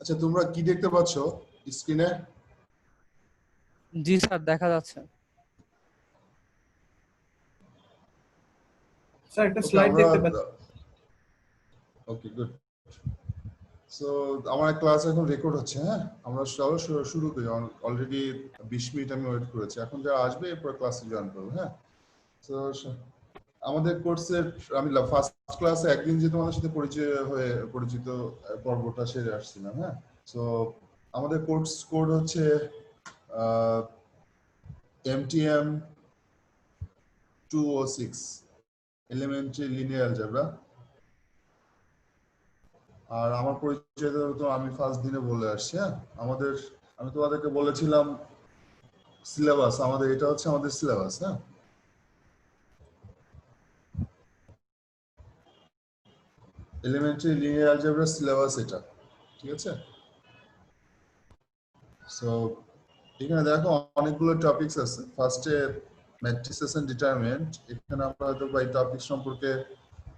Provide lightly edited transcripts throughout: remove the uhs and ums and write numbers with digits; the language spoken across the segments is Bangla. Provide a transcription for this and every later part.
আচ্ছা, তোমরা কি দেখতে পাচ্ছ স্ক্রিনে? জি স্যার, দেখা যাচ্ছে। স্যার একটা স্লাইড দেখতে পাচ্ছি। ওকে, গুড। সো আমার ক্লাস এখন রেকর্ড হচ্ছে। হ্যাঁ, আমরা চলো শুরু করি। অলরেডি 20 মিনিট আমি ওয়েট করেছি। এখন যারা আসবে এরপর ক্লাসে জয়েন করবো। হ্যাঁ, তো আমাদের কোর্সের আমি ফার্স্ট ক্লাসে একদিন যে তোমাদের সাথে পরিচিত পর্বটা সেরে আসছিলাম। হ্যাঁ, সো আমাদের কোর্স কোড হচ্ছে MTM 206 এলিমেন্টারি লিনিয়ার অ্যালজেব্রা। আর আমার পরিচয় তো আমি ফার্স্ট দিনে বলে আসছি। হ্যাঁ, আমি তোমাদেরকে বলেছিলাম সিলেবাস, এটা হচ্ছে আমাদের সিলেবাস। হ্যাঁ, এলিমেন্টারি লিনিয়ার অ্যালজেব্রা সিলেবাস এটা, ঠিক আছে? সো এখানে দেখো অনেকগুলো টপিকস আছে। ফার্স্টে ম্যাট্রিসেস এন্ড ডিটারমিনেন্ট। এখানে আমরা হয়তো এই টপিক সম্পর্কে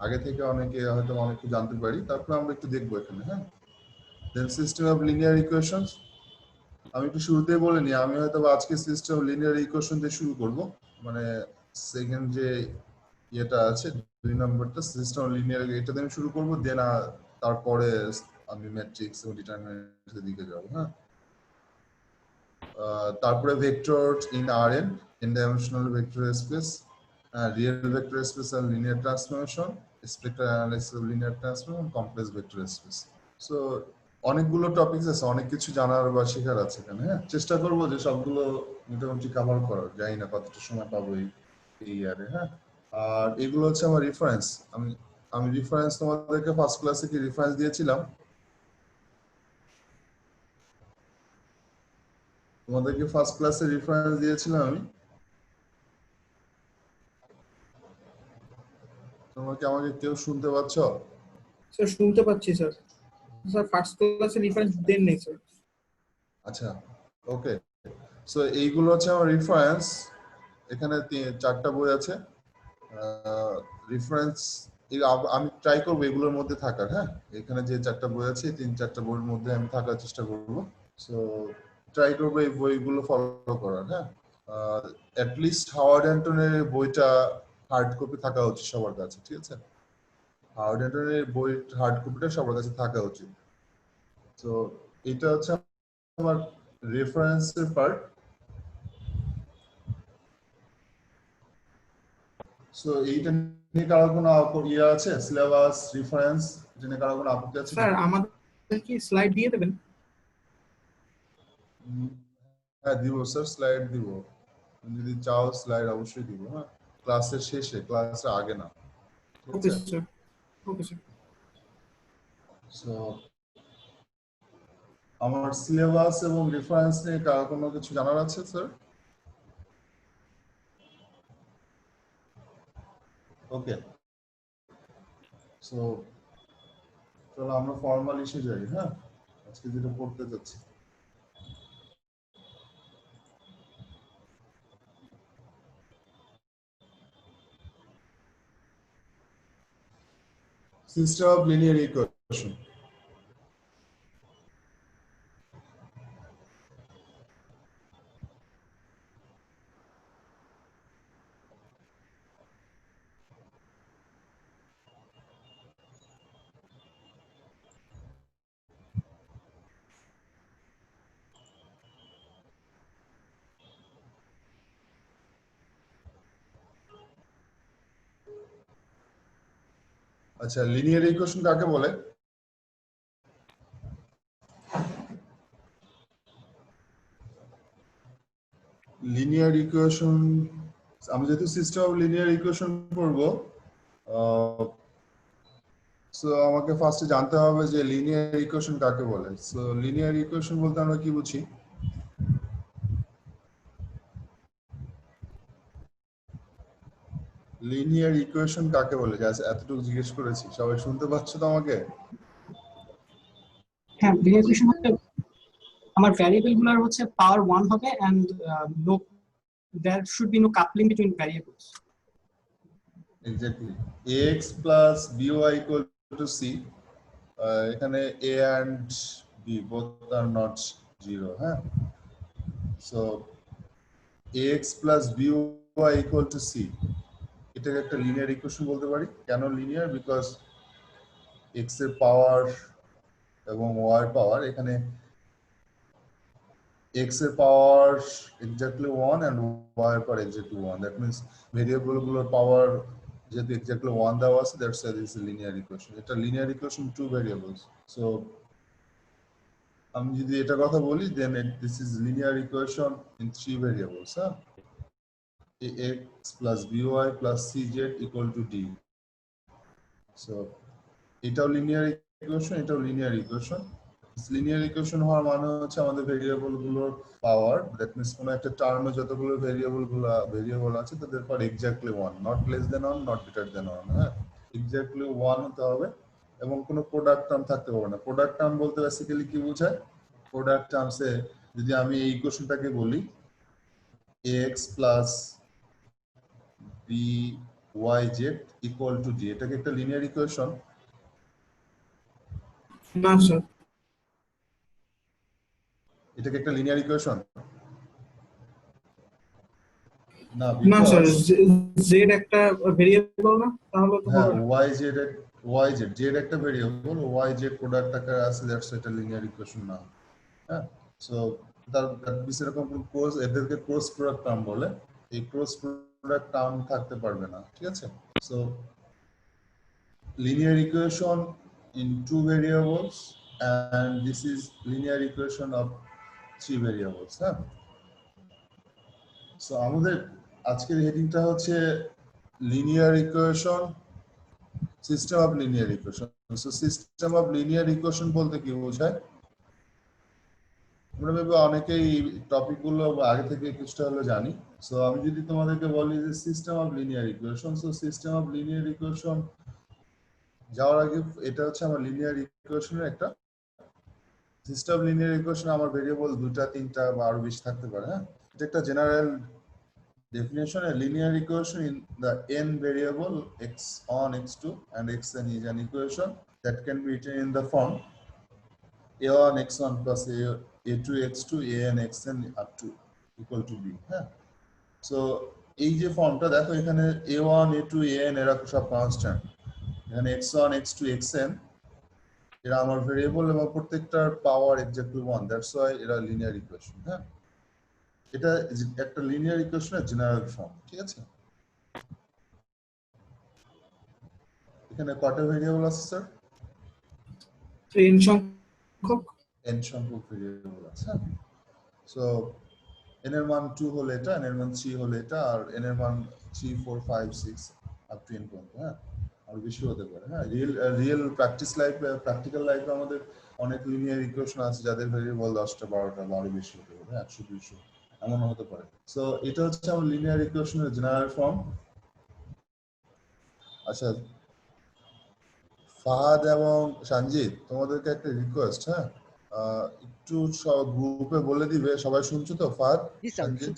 আগে থেকে হয়তো অনেক জানতে পারি। তারপর আমরা একটু দেখবো এখানে। হ্যাঁ, দেন সিস্টেম অফ লিনিয়ার ইকুয়েশনস। আমি একটু শুরুতেই বলে নিই, আমি হয়তো আজকে সিস্টেম অফ লিনিয়ার ইকুয়েশন দিয়ে শুরু করব। মানে সেকেন্ড যে ইয়েটা আছে 2 নম্বরটা সিস্টেম অফ লিনিয়ার, এটা দিয়ে আমি শুরু করব। দেন তারপরে আমি ম্যাট্রিক্স এবং ডিটারমিনেন্টের দিকে যাব। হ্যাঁ, তারপরে vector in Rn, n-dimensional vector space, real vector space and linear transformation, spectral analysis of linear transformation, complex vector space. So অনেকগুলো টপিকস আছে, অনেক কিছু জানার বা শেখার আছে এখানে। হ্যাঁ, চেষ্টা করবো যে সবগুলো মোটামুটি কভার করার। জানি না কতটা সময় পাবো এই ইয়ারে। হ্যাঁ, আর এগুলো হচ্ছে আমার রেফারেন্স। আমি রেফারেন্স তোমাদেরকে ফার্স্ট ক্লাসে কি রেফারেন্স দিয়েছিলাম? তোমাদেরকে ফার্স্ট ক্লাসে রেফারেন্স দিয়েছিলাম আমি। তোমরা কি আমাকে কেউ শুনতে পাচ্ছ? স্যার শুনতে পাচ্ছি স্যার। স্যার ফার্স্ট ক্লাসে রেফারেন্স দেন নেই স্যার। আচ্ছা, ওকে। সো এইগুলো হচ্ছে আমার রেফারেন্স। এখানে 4টা বই আছে রেফারেন্স। আমি ট্রাই করবো এগুলোর মধ্যে থাকার। হ্যাঁ, এখানে যে 4টা বই আছে 3-4টা বইয়ের মধ্যে আমি থাকার চেষ্টা করব। সো ট্রাই করবো এই বইগুলো ফলো করার। হ্যাঁ, অ্যাটলিস্ট হাওয়ার্ড অ্যান্টনের বইটা হার্ড কপি থাকা উচিত সবার কাছে, ঠিক আছে? হাওয়ার্ড অ্যান্টনের বই হার্ড কপিটা সবার কাছে থাকা উচিত। তো এটা হচ্ছে আমার রেফারেন্সের পার্ট। সো এইটা নিয়ে কারো কোনো ইয়ে আছে? সিলেবাস, রেফারেন্স, এটা নিয়ে কারো কোনো আপত্তি আছে? স্যার আমাদের কি স্লাইড দিয়ে দেবেন? হ্যাঁ, দিব স্যার, স্লাইড দিব। যদি চাও স্লাইড অবশ্যই দিব। হ্যাঁ, ক্লাসের শেষে, ক্লাসের আগে না। ঠিক ওকে আছে? স্যার। Okay sir. সো আমার সিলেবাস এবং রেফারেন্স নিয়ে কারো কোনো কিছু জানার আছে স্যার? ওকে, সো চলো আমরা ফর্মাল ইস্যু যাই। হ্যাঁ, আজকে যেটা পড়তে যাচ্ছি। System of linear equation. আচ্ছা, লিনিয়ার ইকুয়েশন কাকে বলে? লিনিয়ার ইকুয়েশন, আমি যেহেতু সিস্টেম অফ লিনিয়ার ইকুয়েশন পড়বো, সো আমাকে ফার্স্টে জানতে হবে যে লিনিয়ার ইকুয়েশন কাকে বলে। সো লিনিয়ার ইকুয়েশন বলতে আমরা কি বুঝি? লিনিয়ার ইকুয়েশন কাকে বলে? এতটুকু জিজ্ঞেস করেছি, সবাই শুনতে পাচ্ছ তো আমাকে? হ্যাঁ, লিনিয়ার ইকুয়েশন হচ্ছে আমার ভ্যারিয়েবল গুলোর হচ্ছে পাওয়ার 1 হবে and no there should be no coupling between variables. Exactly. ax plus by equal to c, এখানে a and b both are not 0 হ্যাঁ so ax plus by equal to c এটাকে একটা লিনিয়ার ইকুয়েশন বলতে পারি কেন লিনিয়ার বিকজ x এর পাওয়ার এবং y এর পাওয়ার এখানে x এর পাওয়ার exactly 1 and y এর পাওয়ার exactly 1 that means ভেরিয়েবল গুলোর পাওয়ার যেহেতু exactly 1 দেওয়া আছে that's why this is a linear equation এটা linear equation two variables so আমি যদি এটা কথা বলি then this is linear equation in three variables হ্যাঁ ax plus by plus cz equal to d so এটাও linear equation লিনিয়ার ইকুয়েশন হওয়ার মানে হচ্ছে আমাদের ভেরিয়েবল গুলোর পাওয়ার দ্যাট মিন্স কোন একটা টার্মে যতগুলো ভেরিয়েবল আছে তাদের power exactly 1 not less than 1 not greater than 1 হ্যাঁ এক্স্যাক্টলি 1 হতে হবে এবং কোনো প্রোডাক্ট টার্ম থাকতে পারবে না প্রোডাক্ট টার্ম বলতে বেসিক্যালি কি বোঝায় প্রোডাক্ট টার্মসে যদি আমি এই ইকুয়েশনটাকে বলি ax byz equal to d এটাকে একটা লিনিয়ার ইকুয়েশন না স্যার এটাকে একটা লিনিয়ার ইকুয়েশন না না স্যার জেড একটা ভেরিয়েবল না তাহলে তো হ্যাঁ হবে না। yz z একটা ভেরিয়েবল yz প্রোডাক্ট আকারে আছে দ্যাটস এটা লিনিয়ার ইকুয়েশন না হ্যাঁ সো তার এরকম ক্রস এদেরকে ক্রস প্রোডাক্ট টার্ম বলে এই ক্রস প্রোডাক্ট টার্ম থাকতে পারবে না ঠিক আছে so linear equation in two variables and this is linear equation of three variables হ্যাঁ সো আমাদের আজকের হেডিংটা হচ্ছে linear equation system of linear equation so system of linear equation বলতে কি বোঝায় আমরা ভেবে অনেকেই টপিক গুলো আগে থেকে কিছুটা হলো জানি সো আমি যদি তোমাদেরকে বলি যে system of linear equation so system of linear equation যাওয়ার আগে এটা হচ্ছে আমার লিনিয়ার ইকুয়েশনের একটা সিস্টেম অফ লিনিয়ার ইকুয়েশন আমার ভেরিয়েবল দুটো তিনটা বা আরো বেশি থাকতে পারে হ্যাঁ এটা একটা general definition a linear equation in the n variable x1 x2 and xn is an equation that can be written in the form a1 x1 plus a2 x2 an xn up to equal to b হ্যাঁ সো এই যে ফর্মটা দেখো এখানে a1 a2 an এরা সব কনস্ট্যান্ট এখানে x1 x2 xn এরা আমার ভেরিয়েবল এবং প্রত্যেকটার পাওয়ার এক্স্যাক্টলি 1 দ্যাটস ওয়াই এরা লিনিয়ার ইকুয়েশন হ্যাঁ এটা একটা লিনিয়ার ইকুয়েশনের জেনারেল ফর্ম ঠিক আছে এখানে কয়টা ভেরিয়েবল আছে স্যার n সংখ্যক n সংখ্যক ভেরিয়েবল আছে সো n এর মান 2 হলে এটা n এর মান 3 হলে এটা আর n এর মান 3 4 5 6 আপ টু n পর্যন্ত হ্যাঁ আর বেশি হতে পারে হ্যাঁ রিয়েল প্র্যাকটিক্যাল লাইফে আমাদের অনেক লিনিয়ার ইকুয়েশন আছে যাদের ভেরিয়েবল 10টা 12টা বা আরো বেশি হতে পারে 100 200 এমন হতে পারে সো এটা হচ্ছে আমার লিনিয়ার ইকুয়েশনের জেনারেল ফর্ম আচ্ছা ফাহাদ এবং সঞ্জিত তোমাদেরকে একটা রিকোয়েস্ট হ্যাঁ একটু সব গ্রুপে বলে দিবে সবাই শুনছো তো ফাহাদ সঞ্জিত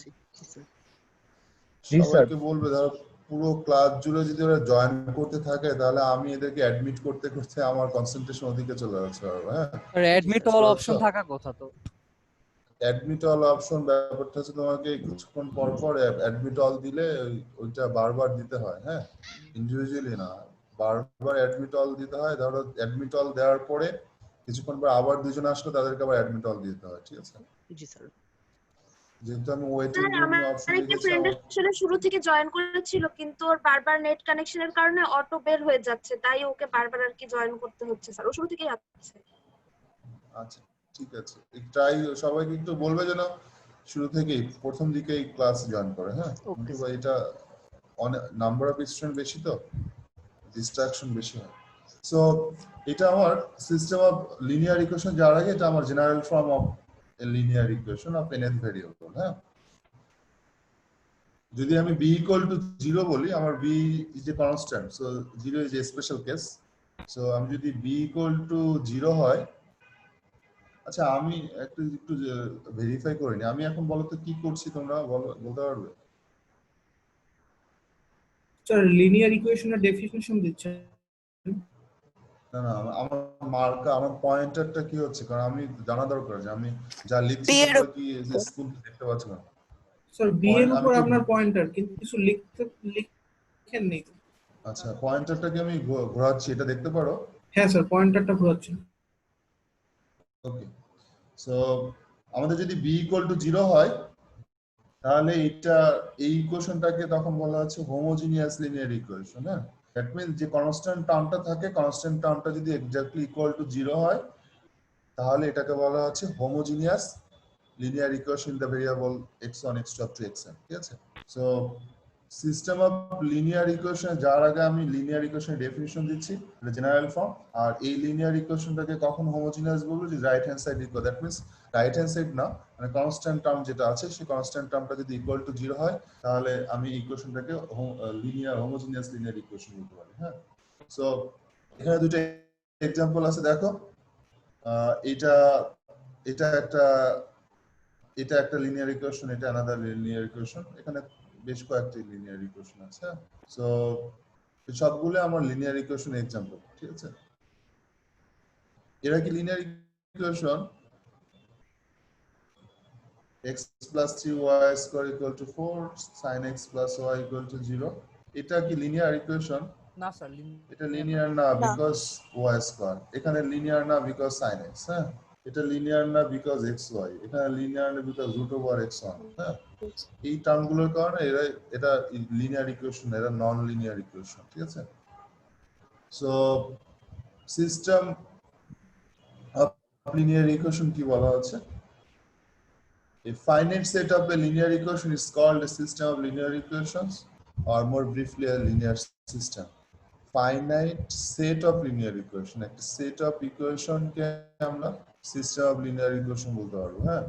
সবাইকে বলবে ধরো পুরো ক্লাস জুড়ে যদি ওরা জয়েন করতে থাকে তাহলে আমি এদেরকে অ্যাডমিট করতে করতে আমার কনসেন্ট্রেশন ওদিকে চলে যাচ্ছে হ্যাঁ আর অ্যাডমিট অল অপশন থাকা কথা তো অ্যাডমিট অল অপশন ব্যাপারটা হচ্ছে তোমাকে কিছুক্ষণ পর পর অ্যাডমিট অল দিলে ওইটা বারবার দিতে হয় হ্যাঁ ইন্ডিভিজুয়ালি না বারবার অ্যাডমিট অল দিতে হয় ধরো অ্যাডমিট অল দেওয়ার পরে কিছুক্ষণ পর আবার দুজন আসলে তাদেরকে আবার অ্যাডমিট অল দিতে হয় ঠিক আছে জি স্যার যেহেতু আমি ওয়েটিং রুম অপশন একটা ফ্রেন্ড আসলে শুরু থেকে জয়েন করেছিল কিন্তু ওর বারবার নেট কানেকশনের কারণে অটো বের হয়ে যাচ্ছে তাই ওকে বারবার আর কি জয়েন করতে হচ্ছে স্যার ও শুরু থেকেই আছে আচ্ছা ঠিক আছে ট্রাই সবাইকে একটু বলবে যেন শুরু থেকেই প্রথম দিকেই ক্লাস জয়েন করে হ্যাঁ কিন্তু এটা অনেক নাম্বার অফ স্টুডেন্ট বেশি তো ডিস্ট্রাকশন বেশি হয় সো এটা আমার সিস্টেম অফ লিনিয়ার ইকুয়েশন যাওয়ার আগে এটা আমার general form of a linear equation of nth variable হ্যাঁ যদি আমি b ইকুয়াল টু 0 বলি আমার b is a constant so 0 is a special case so আমি যদি b ইকুয়াল টু 0 হয় আচ্ছা আমি একটু ভেরিফাই করে নি আমি এখন বলো তো কি করছি তোমরা বলতে পারবে স্যার লিনিয়ার ইকুয়েশনের ডেফিনিশন দিচ্ছেন না না আমার মার্কা আমার পয়েন্টারটা কি হচ্ছে, কারণ আমি জানা দরকার যে আমি যা লিখছি তোমরা কি স্কুল দেখতে পাচ্ছ না? স্যার বি এর আমি উপর কি আপনার পয়েন্টার, কিন্তু কিছু লিখেন নেই। আচ্ছা পয়েন্টারটাকে আমি ঘোরাচ্ছি, এটা দেখতে পারো? হ্যাঁ স্যার, পয়েন্টারটা ঘোরাচ্ছেন। ওকে, সো আমাদের যদি b ইকুয়াল টু 0 হয় তাহলে এটা এই ইকুয়েশনটাকে তখন বলা হচ্ছে হোমোজিনিয়াস লিনিয়ার ইকুয়েশন। হ্যাঁ, দ্যাট মিন্স যে কনস্ট্যান্ট টার্মটা থাকে, কনস্ট্যান্ট টার্মটা যদি এক্স্যাক্টলি ইকুয়াল টু 0 হয় তাহলে এটাকে বলা হচ্ছে homogeneous linear equation the variable x1 x2 up to xn। ঠিক আছে, so system of linear equation যার আগে আমি লিনিয়ার ইকুয়েশনের ডেফিনিশন দিচ্ছি, এটা জেনারেল ফর্ম। আর এই লিনিয়ার ইকুয়েশনটাকে কখন হোমোজিনিয়াস বলবো, যে right hand side equal, that means right hand side না, মানে কনস্ট্যান্ট টার্ম যেটা আছে সেই কনস্ট্যান্ট টার্মটা যদি ইকুয়াল টু 0 হয় তাহলে আমি ইকুয়েশনটাকে লিনিয়ার হোমোজিনিয়াস লিনিয়ার ইকুয়েশন বলতে পারি। হ্যাঁ, সো এখানে দুটো এক্সাম্পল আছে, দেখো এটা এটা একটা এটা একটা লিনিয়ার ইকুয়েশন, এটা আলাদা লিনিয়ার ইকুয়েশন, এখানে বেশ কয়েকটি লিনিয়ার ইকুয়েশন আছে। সো সবগুলো আমার লিনিয়ার ইকুয়েশন এক্সাম্পল। ঠিক আছে, এরা কি linear equation x plus 3y square equal to 4 sin x plus y equal to 0, এটা কি লিনিয়ার ইকুয়েশন? না স্যার এটা লিনিয়ার না বিকজ y স্কয়ার, এখানে লিনিয়ার না বিকজ sin x। হ্যাঁ, এটা লিনিয়ার না বিকজ xy, এখানে লিনিয়ার না বিকজ √x1। হ্যাঁ, এই টার্মগুলোর কারণে এটা লিনিয়ার ইকুয়েশন, এটা নন লিনিয়ার ইকুয়েশন। ঠিক আছে, so system of linear equation কি বলা হচ্ছে? A finite set of a linear equation is called a system of linear equations, or more briefly a linear system. Finite set of linear equation, একটা set of equation কে আমরা system of linear equation বলতে পারবো। হ্যাঁ,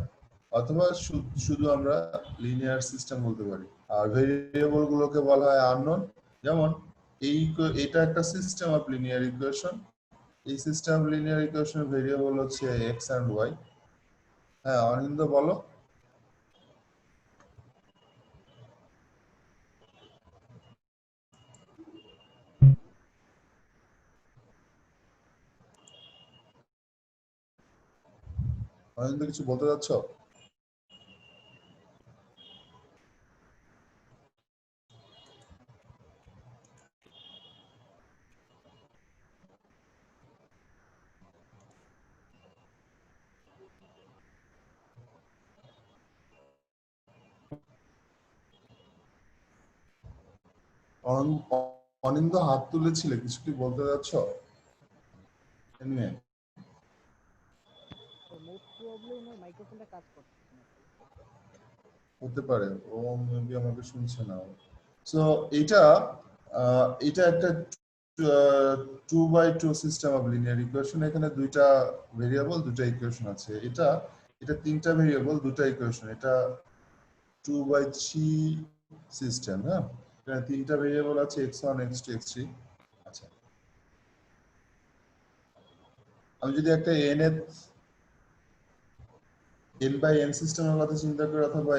অথবা শুধু আমরা লিনিয়ার সিস্টেম বলতে পারি। আর ভেরিয়েবল গুলোকে বলা হয় আননোন। যেমন এটা একটা সিস্টেম অফ লিনিয়ার ইকুয়েশন, এই সিস্টেম অফ লিনিয়ার ইকুয়েশনের ভেরিয়েবল হচ্ছে x and y। হ্যাঁ, অনিন্দ বলো। অনিন্দ কিছু বলতে যাচ্ছ? অনিন্দ হাত তুলেছিলে, কিছু কি বলতে যাচ্ছ? এমনি মোস্ট প্রবাবলি ওনার মাইক্রোফোনটা কাজ করছে না। হতে পারে, ও মেবি আমাকে শুনছে না। সো এটা এটা একটা 2x2 system of linear equation. এখানে দুইটা ভেরিয়েবল দুটো ইকুয়েশন আছে। এটা তিনটা ভেরিয়েবল দুটো ইকুয়েশন, এটা 2x3 সিস্টেম। হ্যাঁ, এখানে তিনটা ভেরিয়েবল আছে x1 x2 x3। আচ্ছা, আমি যদি একটা n বাই n সিস্টেমের কথা চিন্তা করি অথবা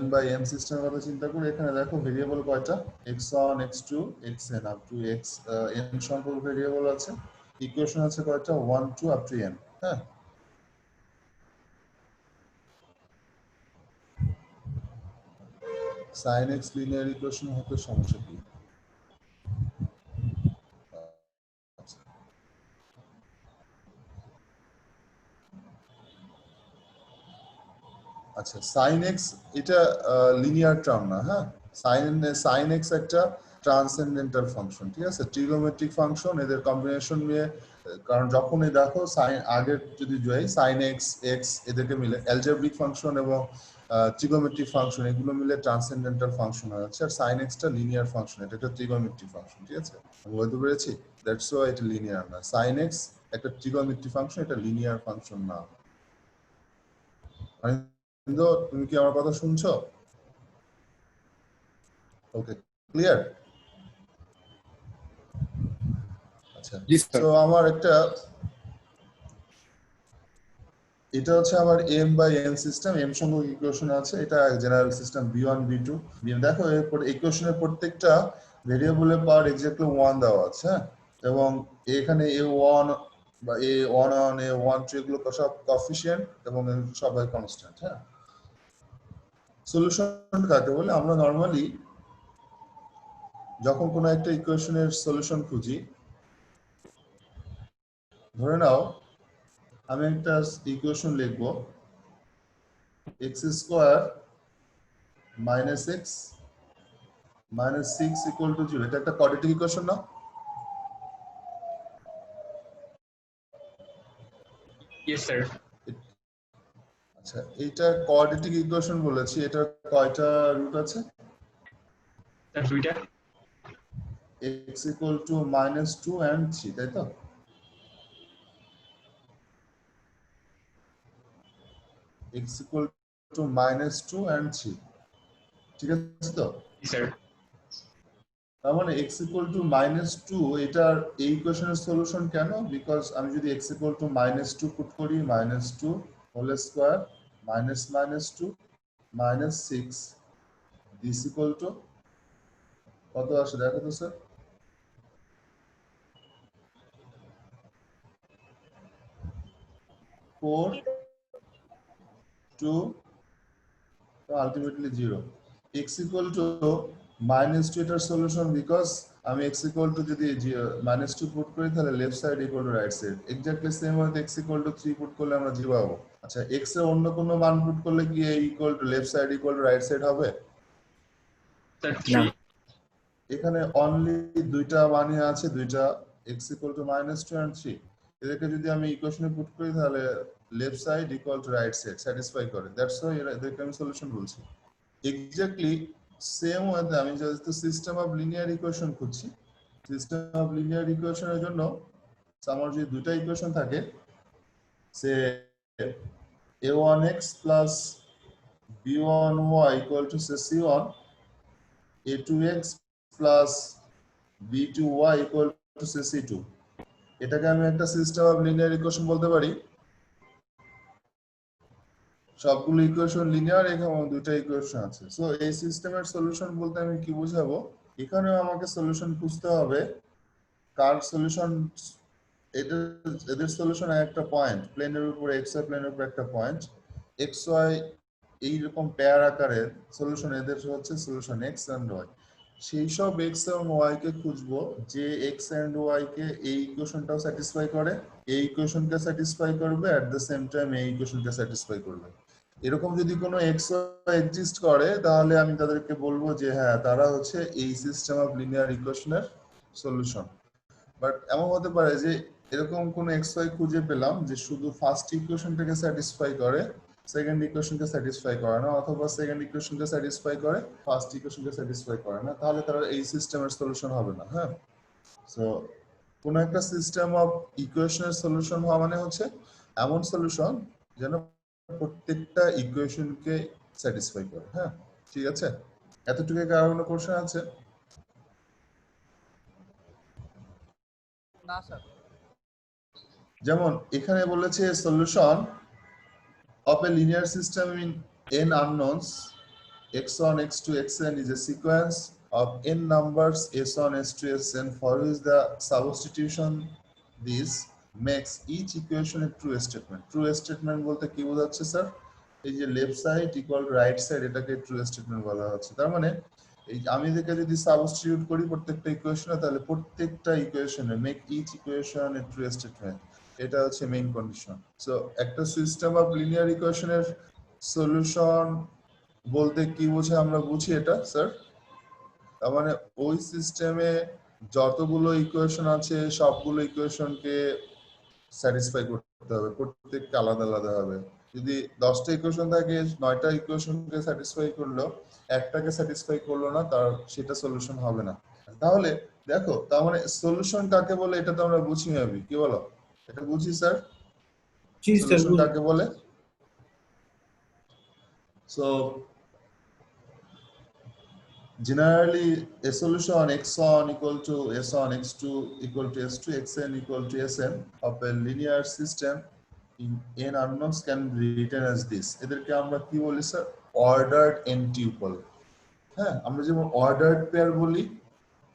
m বাই m সিস্টেমের কথা চিন্তা করি, এখানে দেখো ভেরিয়েবল কয়টা, x1 x2 xn up to x n সংখ্যক ভেরিয়েবল আছে। ইকুয়েশন আছে কয়টা, 1 2 আপ টু n। হ্যাঁ, sin x লিনিয়ার ইকুয়েশন হতে সমস্যা কি? আচ্ছা, sin x এটা লিনিয়ার টার্ম না। হ্যাঁ, sin x একটা ট্রান্সেন্ডেন্টাল ফাংশন। ঠিক আছে, ট্রিগোমেট্রিক ফাংশন, এদের কম্বিনেশন নিয়ে, কারণ যখনই দেখো sin আগের যদি যাই sin x x এদেরকে মিলে অ্যালজেব্রিক ফাংশন এবং ট্রিগোমেট্রিক ফাংশন এগুলো মিলে ট্রান্সেন্ডেন্টাল ফাংশন হচ্ছে। আর sin x টা লিনিয়ার ফাংশন, এটা একটা ট্রিগোমেট্রিক ফাংশন। ঠিক আছে, আমি বলতে পেরেছি, দ্যাটস ওয়াই এটা লিনিয়ার না। sin x একটা ট্রিগোমেট্রিক ফাংশন, এটা লিনিয়ার ফাংশন না। তুমি কি আমার কথা শুনছো? Okay, clear? আচ্ছা, তো আমার একটা এটা হচ্ছে আমার m by n system, m সংখ্যক ইকুয়েশন আছে। এটা জেনারেল সিস্টেম b1 b2 দেখো এরপর ইকুয়েশনের প্রত্যেকটা ভেরিয়েবলের পাওয়ার এক্স্যাক্টলি 1 দেওয়া আছে। হ্যাঁ, এবং এখানে a1 বা a1 a1 এগুলো সব কোএফিসিয়েন্ট এবং সবাই কনস্ট্যান্ট। হ্যাঁ, সলিউশন কাকে বলে? আমরা নরমালি যখন কোনো একটা ইকুয়েশনের সলিউশন খুঁজি, ধরে নাও আমি একটা ইকুয়েশন লিখব x square minus x minus 6 equal to 0। এটা একটা কোয়াড্রেটিক ইকুয়েশন না? Yes, sir. আচ্ছা, এইটা কোয়াড্রেটিক ইকুয়েশন বলেছি, এটার কয়টা রুট আছে? Sir, দুইটা। x ইকুয়াল টু -2 and 3, তাই তো? x ইকুয়াল টু -2 and 3, ঠিক আছে তো? Yes, sir. তার মানে x ইকুয়াল টু -2 এটার এই ইকুয়েশনের সলিউশন কেন? বিকজ আমি যদি x ইকুয়াল টু -2 পুট করি, -2 whole square -2 -6 this equal to কত আসে দেখো তো sir? 4 2 ultimately 0। x equal to -2 এটার সলিউশন বিকজ আমি x equal to যদি -2 পুট করি তাহলে left side equal to right side, exactly same way x equal to 3 put করলে আমরা 0 পাবো। আচ্ছা, x এর অন্য কোনো মান পুট করলে কি equal to left side equal to right side হবে? Sir, 3. এখানে অনলি দুইটা মানই আছে, দুইটা x equal to -2 and 3। এদেরকে যদি আমি ইকুয়েশনে পুট করি তাহলে left side equal to right side satisfy করে, দ্যাটস হোয়াই এদেরকে আমি সলিউশন বলছি। এক্স্যাক্টলি সেম ওয়েতে আমি যেহেতু সিস্টেম অফ লিনিয়ার ইকুয়েশন খুঁজছি, সিস্টেম অফ লিনিয়ার ইকুয়েশনের জন্য আমার যদি দুইটা ইকুয়েশন থাকে, সে a1x plus b1y equal to c1, a2x plus b2y equal to c2, এটাকে আমি একটা সিস্টেম অফ লিনিয়ার ইকুয়েশন বলতে পারি। সবগুলো ইকুয়েশন লিনিয়ার, এখানে দুইটা ইকুয়েশন আছে। সো এই সিস্টেমের সলিউশন বলতে আমি কি বুঝাবো? এখানেও আমাকে সলিউশন খুঁজতে হবে। কার সলিউশন? এদের সলিউশন একটা পয়েন্ট, প্লেনের উপর এক্স ওয়াই প্লেনের উপর একটা পয়েন্ট, এক্স ওয়াই এইরকম পেয়ার আকারে সলিউশন, এদের হচ্ছে সলিউশন এক্স এন্ড ওয়াই। সেই সব এক্স এবং ওয়াই কে খুঁজবো যে এক্স এন্ড ওয়াই কে এই ইকুয়েশনটাও স্যাটিসফাই করে, এই ইকুয়েশনকে স্যাটিসফাই করবে, এট দ্য সেম টাইম এই ইকুয়েশনকে স্যাটিসফাই করবে। এরকম যদি কোনো এক্স ওয়াই এক্সিস্ট করে তাহলে আমি তাদেরকে বলবো যে হ্যাঁ, তারা হচ্ছে এই সিস্টেম অফ লিনিয়ার ইকুয়েশনের সলিউশন। বাট এমন হতে পারে যে এরকম কোন এক্স ওয়াই খুঁজে পেলাম যে শুধু ফার্স্ট ইকুয়েশনটাকে স্যাটিসফাই করে, সেকেন্ড ইকুয়েশনকে স্যাটিসফাই করে না, অথবা সেকেন্ড ইকুয়েশনকে স্যাটিসফাই করে, ফার্স্ট ইকুয়েশনকে স্যাটিসফাই করে না, তাহলে তারা এই সিস্টেমের সলিউশন হবে না। হ্যাঁ, সো কোন একটা সিস্টেম অফ ইকুয়েশনের সলিউশন হওয়া মানে হচ্ছে এমন সলিউশন যেন প্রত্যেকটা ইকুয়েশনকে স্যাটিসফাই করে। হ্যাঁ, ঠিক আছে, এতটুকু কারো কোনো কোশ্চেন আছে? না স্যার। যেমন এখানে বলেছে solution of a linear system in n unknowns x1 x2 xn is a sequence of n numbers s1 s2 sn for which the substitution this makes each equation a true statement। true statement বলতে কি বোঝাচ্ছে স্যার? এই যে left side equal right side, এটাকে ট্রু স্টেটমেন্ট বলা হচ্ছে। তার মানে এই আমি এদেরকে যদি সাবস্টিটিউট করি প্রত্যেকটা ইকুয়েশনে, তাহলে প্রত্যেকটা ইকুয়েশনে make each equation a true statement, এটা হচ্ছে মেইন কন্ডিশন। সো একটা সিস্টেম অফ লিনিয়ার ইকুয়েশনের সলিউশন বলতে কি বোঝে আমরা বুঝি এটা স্যার? তার মানে ওই সিস্টেমে যতগুলো ইকুয়েশন আছে সবগুলো ইকুয়েশনকে স্যাটিসফাই করতে হবে, প্রত্যেকটা আলাদা আলাদা হবে। যদি 10টা ইকুয়েশন থাকে, 9টা ইকুয়েশনকে স্যাটিসফাই করলো, একটাকে স্যাটিসফাই করলো না, তার সেটা সলিউশন হবে না। তাহলে দেখো, তার মানে সলিউশন কাকে বলে এটা তো আমরা বুঝি ভাবি, কি বলো? এটা বুঝি স্যার? জি স্যার। সলিউশন কাকে বলে? So generally a solution x1 equal to s1 x2 equal to s2 xn equal to sn of a linear system in n unknowns can be written as this। এদেরকে আমরা কি বলি স্যার? Ordered n টিউপল। হ্যাঁ, আমরা যেমন অর্ডার্ড পেয়ার বলি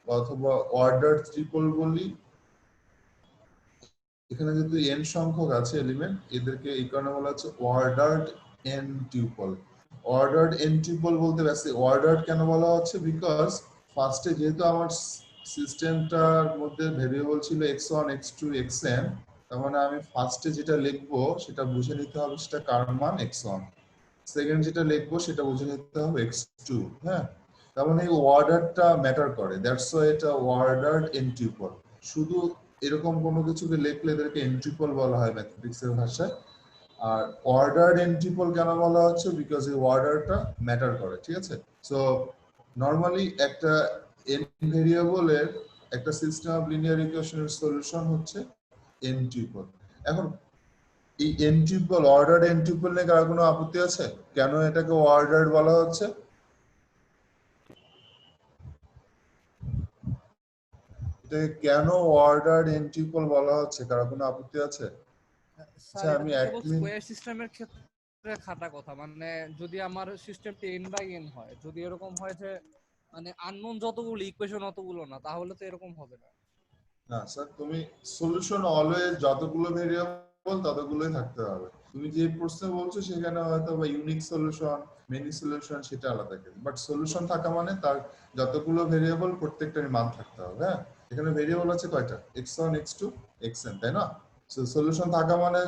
অথবা অর্ডার্ড ট্রিপল বলি, এখানে যেহেতু n সংখ্যক আছে এলিমেন্ট, এদেরকে এই কারণে বলা হচ্ছে অর্ডার্ড n টিউপল। অর্ডার্ড n টিউপল বলতে ব্যস্ত, অর্ডার্ড কেন বলা হচ্ছে? বিকজ ফার্স্টে যেহেতু আমার সিস্টেমটার মধ্যে ভেরিয়েবল ছিল x1 x2 xn, তার মানে আমি ফার্স্টে যেটা লিখবো সেটা বুঝে নিতে হবে সেটা কার মান x1, সেকেন্ড যেটা লিখবো সেটা বুঝে নিতে হবে x2। হ্যাঁ, তার মানে এই অর্ডারটা ম্যাটার করে, দ্যাটস ওয়াই এটা অর্ডার্ড n টিউপল। শুধু এরকম কোনো কিছুকে লিখলে এদেরকে n টিউপল বলা হয় ম্যাথমেটিক্সের ভাষায়। আর অর্ডার্ড n টিউপল কেন বলা হচ্ছে? বিকজ এই অর্ডারটা ম্যাটার করে, ঠিক আছে? সো নরমালি একটা n ভেরিয়েবলের একটা সিস্টেম অফ লিনিয়ার ইকুয়েশনের সলিউশন হচ্ছে n টিউপল। এখন এই n টিউপল, অর্ডার্ড n টিউপল নিয়ে কার কোনো আপত্তি আছে? কেন এটাকে অর্ডার্ড বলা হচ্ছে? এটাকে কেন অর্ডার্ড n টিউপল বলা হচ্ছে, কার কোনো আপত্তি আছে? আচ্ছা, আমি এক মিনিট। স্কয়ার সিস্টেমের ক্ষেত্রে খাটা কথা, মানে যদি আমার সিস্টেমটি n বাই n হয়, যদি এরকম হয় যে মানে আননোন যতগুলো ইকুয়েশন অতগুলো না, তাহলে তো এরকম হবে না। না স্যার, তুমি সলিউশন অলওয়েজ যতগুলো ভেরিয়েবল ততগুলোই থাকতে হবে। তুমি যে প্রশ্নে বলছো সেখানে হয়তো বা ইউনিক সলিউশন, মেনি সলিউশন সেটা আলাদা কিছু, বাট সলিউশন থাকা মানে তার যতগুলো ভেরিয়েবল প্রত্যেকটার মান থাকতে হবে। হ্যাঁ, এখানে ভেরিয়েবল আছে কয়টা? x1 x2 xn, তাই না? সো সলিউশন থাকা মানে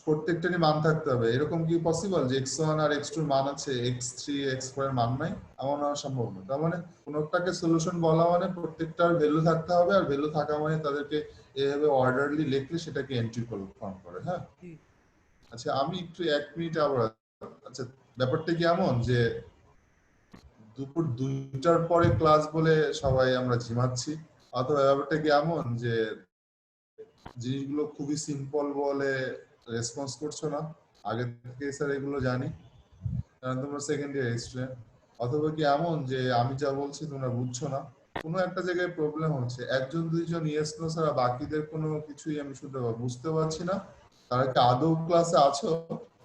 প্রত্যেকটারই মান থাকতে হবে। এরকম কি পসিবল যে x1 আর x2 এর মান আছে, x3 x4 এর মান নাই? এমন হওয়া সম্ভব না। তার মানে কোনটাকে সলিউশন বলা মানে প্রত্যেকটার ভ্যালু থাকতে হবে, আর ভ্যালু থাকা মানে তাদেরকে এভাবে অর্ডারলি লিখলে সেটাকে এন্ট্রি ফর্ম করে। হ্যাঁ, আচ্ছা আমি একটু এক মিনিট আবার, আচ্ছা ব্যাপারটা কি এমন যে দুপুর 2টার পরে ক্লাস বলে সবাই আমরা ঝিমাচ্ছি, অথবা ব্যাপারটা কি এমন যে জিনিসগুলো খুবই সিম্পল বলে রেসপন্স করছো না? আগে থেকে স্যার এগুলো জানি, কারণ তোমরা সেকেন্ড ইয়ার স্টুডেন্ট। অথবা কি এমন যে আমি যা বলছি তোমরা বুঝছো না? কোনো একটা জায়গায় প্রবলেম হচ্ছে, একজন দুইজন ইয়েস নো ছাড়া বাকিদের কোনো কিছুই আমি শুনতে বুঝতে পারছি না। তারা কি আদৌ ক্লাসে আছো?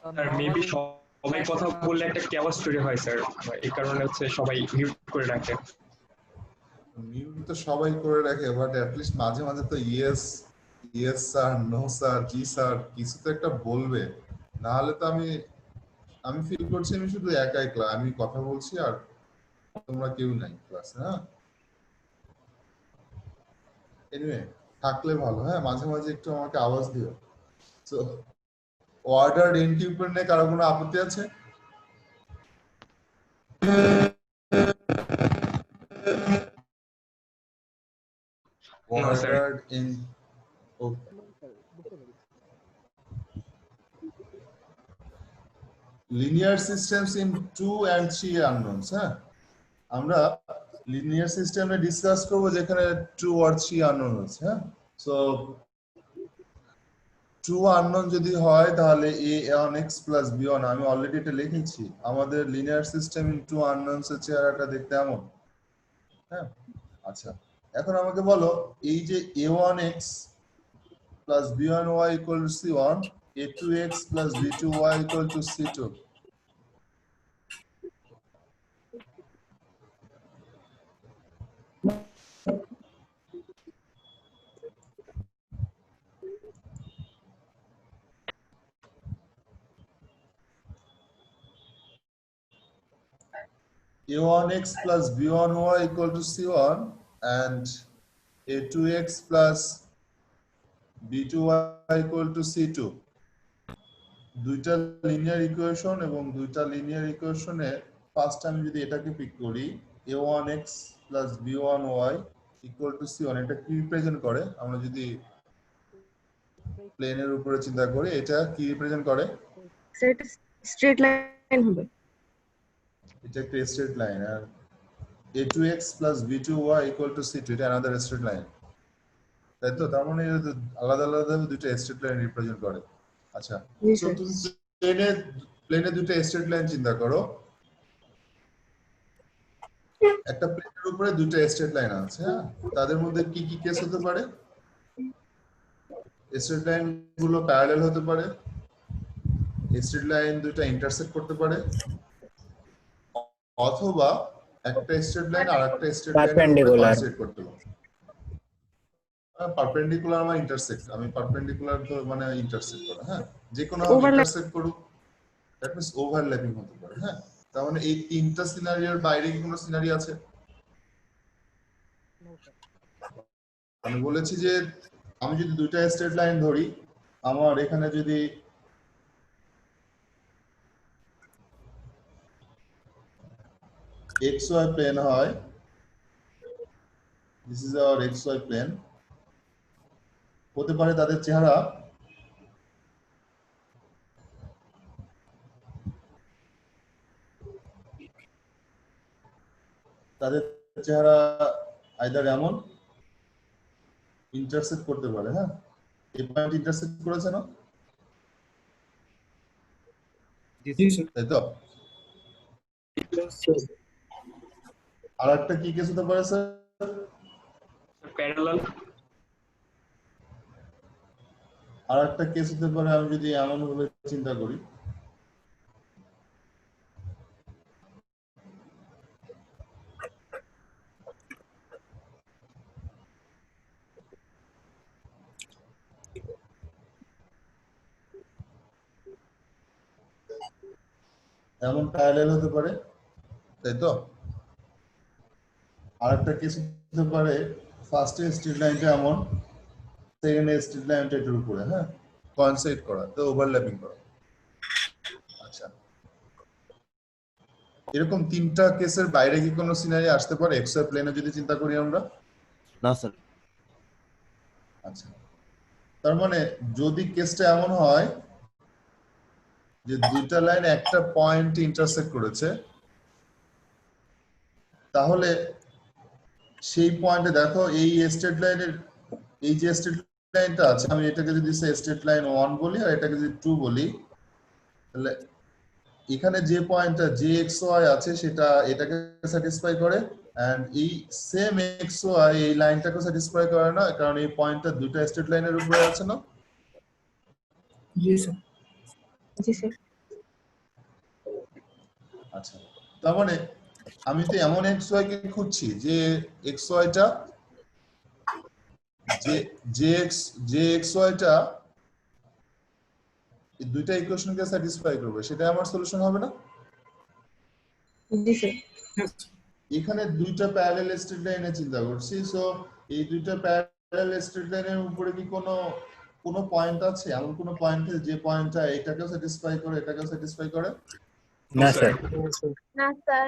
স্যার মেবি সবাই কথা বললে একটা কেওয়াস তৈরি হয় স্যার, এই কারণে হচ্ছে সবাই মিউট করে রাখে। মিউট তো সবাই করে রাখে, বাট অ্যাট লিস্ট মাঝে মাঝে তো yes yes sir, no sir, জি স্যার কিছু তো একটা বলবে, না হলে তো আমি ফিল করছি আমি শুধু একাই ক্লাস, আমি কথা বলছি আর তোমরা কেউ নাই ক্লাসে। হ্যাঁ, এনিওয়ে থাকলে ভালো। হ্যাঁ, মাঝে মাঝে একটু আমাকে আওয়াজ দিও। সো অর্ডার্ড n টিউপল নিয়ে কারো কোনো আপত্তি আছে? Ordered n, okay. Linear systems in 2 and 3 unknowns। হ্যাঁ, আমরা লিনিয়ার সিস্টেমে ডিসকাস করব যেখানে 2 or 3 unknown আছে। হ্যাঁ, সো 2 unknown যদি হয় তাহলে a1x plus b1, আমি অলরেডি এটা লিখেছি। আমাদের লিনিয়ার সিস্টেম ইন 2 unknowns এর চেহারাটা দেখতে এমন। হ্যাঁ, আচ্ছা এখন আমাকে বলো এই যে a1x plus b1y equal to c1, a2x plus b2y equal to c2, a1x plus b1y equal to c1 and a2x plus b2y equal to c2, দুইটা লিনিয়ার ইকুয়েশন, এবং দুইটা লিনিয়ার ইকুয়েশনে ফার্স্ট আমি যদি এটাকে পিক করি a1x plus b1y equal to c1, এটা কি রিপ্রেজেন্ট করে? আমরা যদি প্লেনের উপরে চিন্তা করি এটা কি রিপ্রেজেন্ট করে? স্ট্রেট লাইন হবে, এটা একটা straight line. R a2x plus b2y equal to c2, এটা another straight line, তাই তো? তার মানে আলাদা আলাদা দুটো স্ট্রেট লাইন রিপ্রেজেন্ট করে। আচ্ছা, সো তুমি প্লেনে দুটো স্ট্রেট লাইন চিন্তা করো, একটা প্লেনের উপরে দুটো স্ট্রেট লাইন আছে। হ্যাঁ, তাদের মধ্যে কি কি কেস হতে পারে? স্ট্রেট লাইন গুলো প্যারালাল হতে পারে, স্ট্রেট লাইন দুটো ইন্টারসেক্ট করতে পারে, অথবা একটা স্ট্রেট লাইন আর একটা স্ট্রেট লাইন পারপেন্ডিকুলার করতে পারে। পারপেন্ডিকুলার মানে ইন্টারসেক্ট, আমি পারপেন্ডিকুলার মানে ইন্টারসেক্ট করা, হ্যাঁ, যে কোনো Overlap. ইন্টারসেক্ট করুক, দ্যাট মিন্স ওভারল্যাপিং হতে পারে, হ্যাঁ। তার মানে এই তিনটা সিনারিওর বাইরে কি কোনো সিনারি আছে? No, sir. আমি বলেছি যে আমি যদি দুইটা স্ট্রেট লাইন ধরি, আমার এখানে যদি XY প্লেন হয়, this is our XY plane, হতে পারে তাদের চেহারা আইদার এমন ইন্টারসেক্ট করতে পারে, হ্যাঁ, এই পয়েন্ট ইন্টারসেক্ট করেছে না, জি স্যার। তাই তো? Yes, sir. আর একটা কি কেস হতে পারে স্যার? প্যারালাল। আর একটা কেস হতে পারে, আমি যদি এমন ভাবে চিন্তা করি, এমন প্যারালাল হতে পারে, তাই তো? আর একটা কেস হতে পারে ফার্স্টে স্ট্রিট লাইনটা এমন, সেকেন্ডে স্ট্রিট লাইনটা এটার উপরে, হ্যাঁ, কনসাইড করা, তো ওভারল্যাপিং করা। আচ্ছা, এরকম তিনটা কেসের বাইরে কি কোনো সিনারি আসতে পারে এক্সওয়াই প্লেনে যদি চিন্তা করি আমরা? না স্যার। আচ্ছা, তার মানে যদি কেসটা এমন হয় যে দুইটা লাইন একটা পয়েন্ট ইন্টারসেক্ট করেছে, তাহলে সেই পয়েন্টে দেখো এই স্ট্রেট লাইনের এই যে স্ট্রেট লাইনটা আছে, আমি এটাকে যদি স্ট্রেট লাইন 1 বলি আর এটাকে যদি 2 বলি, তাহলে এখানে যে পয়েন্টটা যে XY আছে সেটা এটাকে স্যাটিসফাই করে, এন্ড এই সেম XY এই লাইনটাকে স্যাটিসফাই করে না, কারণ এই পয়েন্টটা দুইটা স্ট্রেট লাইনের উপরে আছে না। জি স্যার। জি স্যার। আচ্ছা, তার মানে আমি তো এমন XY কে খুঁজছি যে XY টা যে XY টা এই দুইটা ইকুয়েশনকে স্যাটিসফাই করবে, সেটা আমার সলিউশন হবে না? জি স্যার। Yes. এখানে দুইটা প্যারালাল স্ট্রেট লাইনে চিন্তা করছি, সো এই দুইটা প্যারালাল স্ট্রেট লাইনের উপরে কি কোনো পয়েন্ট আছে, এমন কোনো পয়েন্ট যে পয়েন্টটা এটাকেও স্যাটিসফাই করে এটাকেও স্যাটিসফাই করে? না স্যার। না স্যার।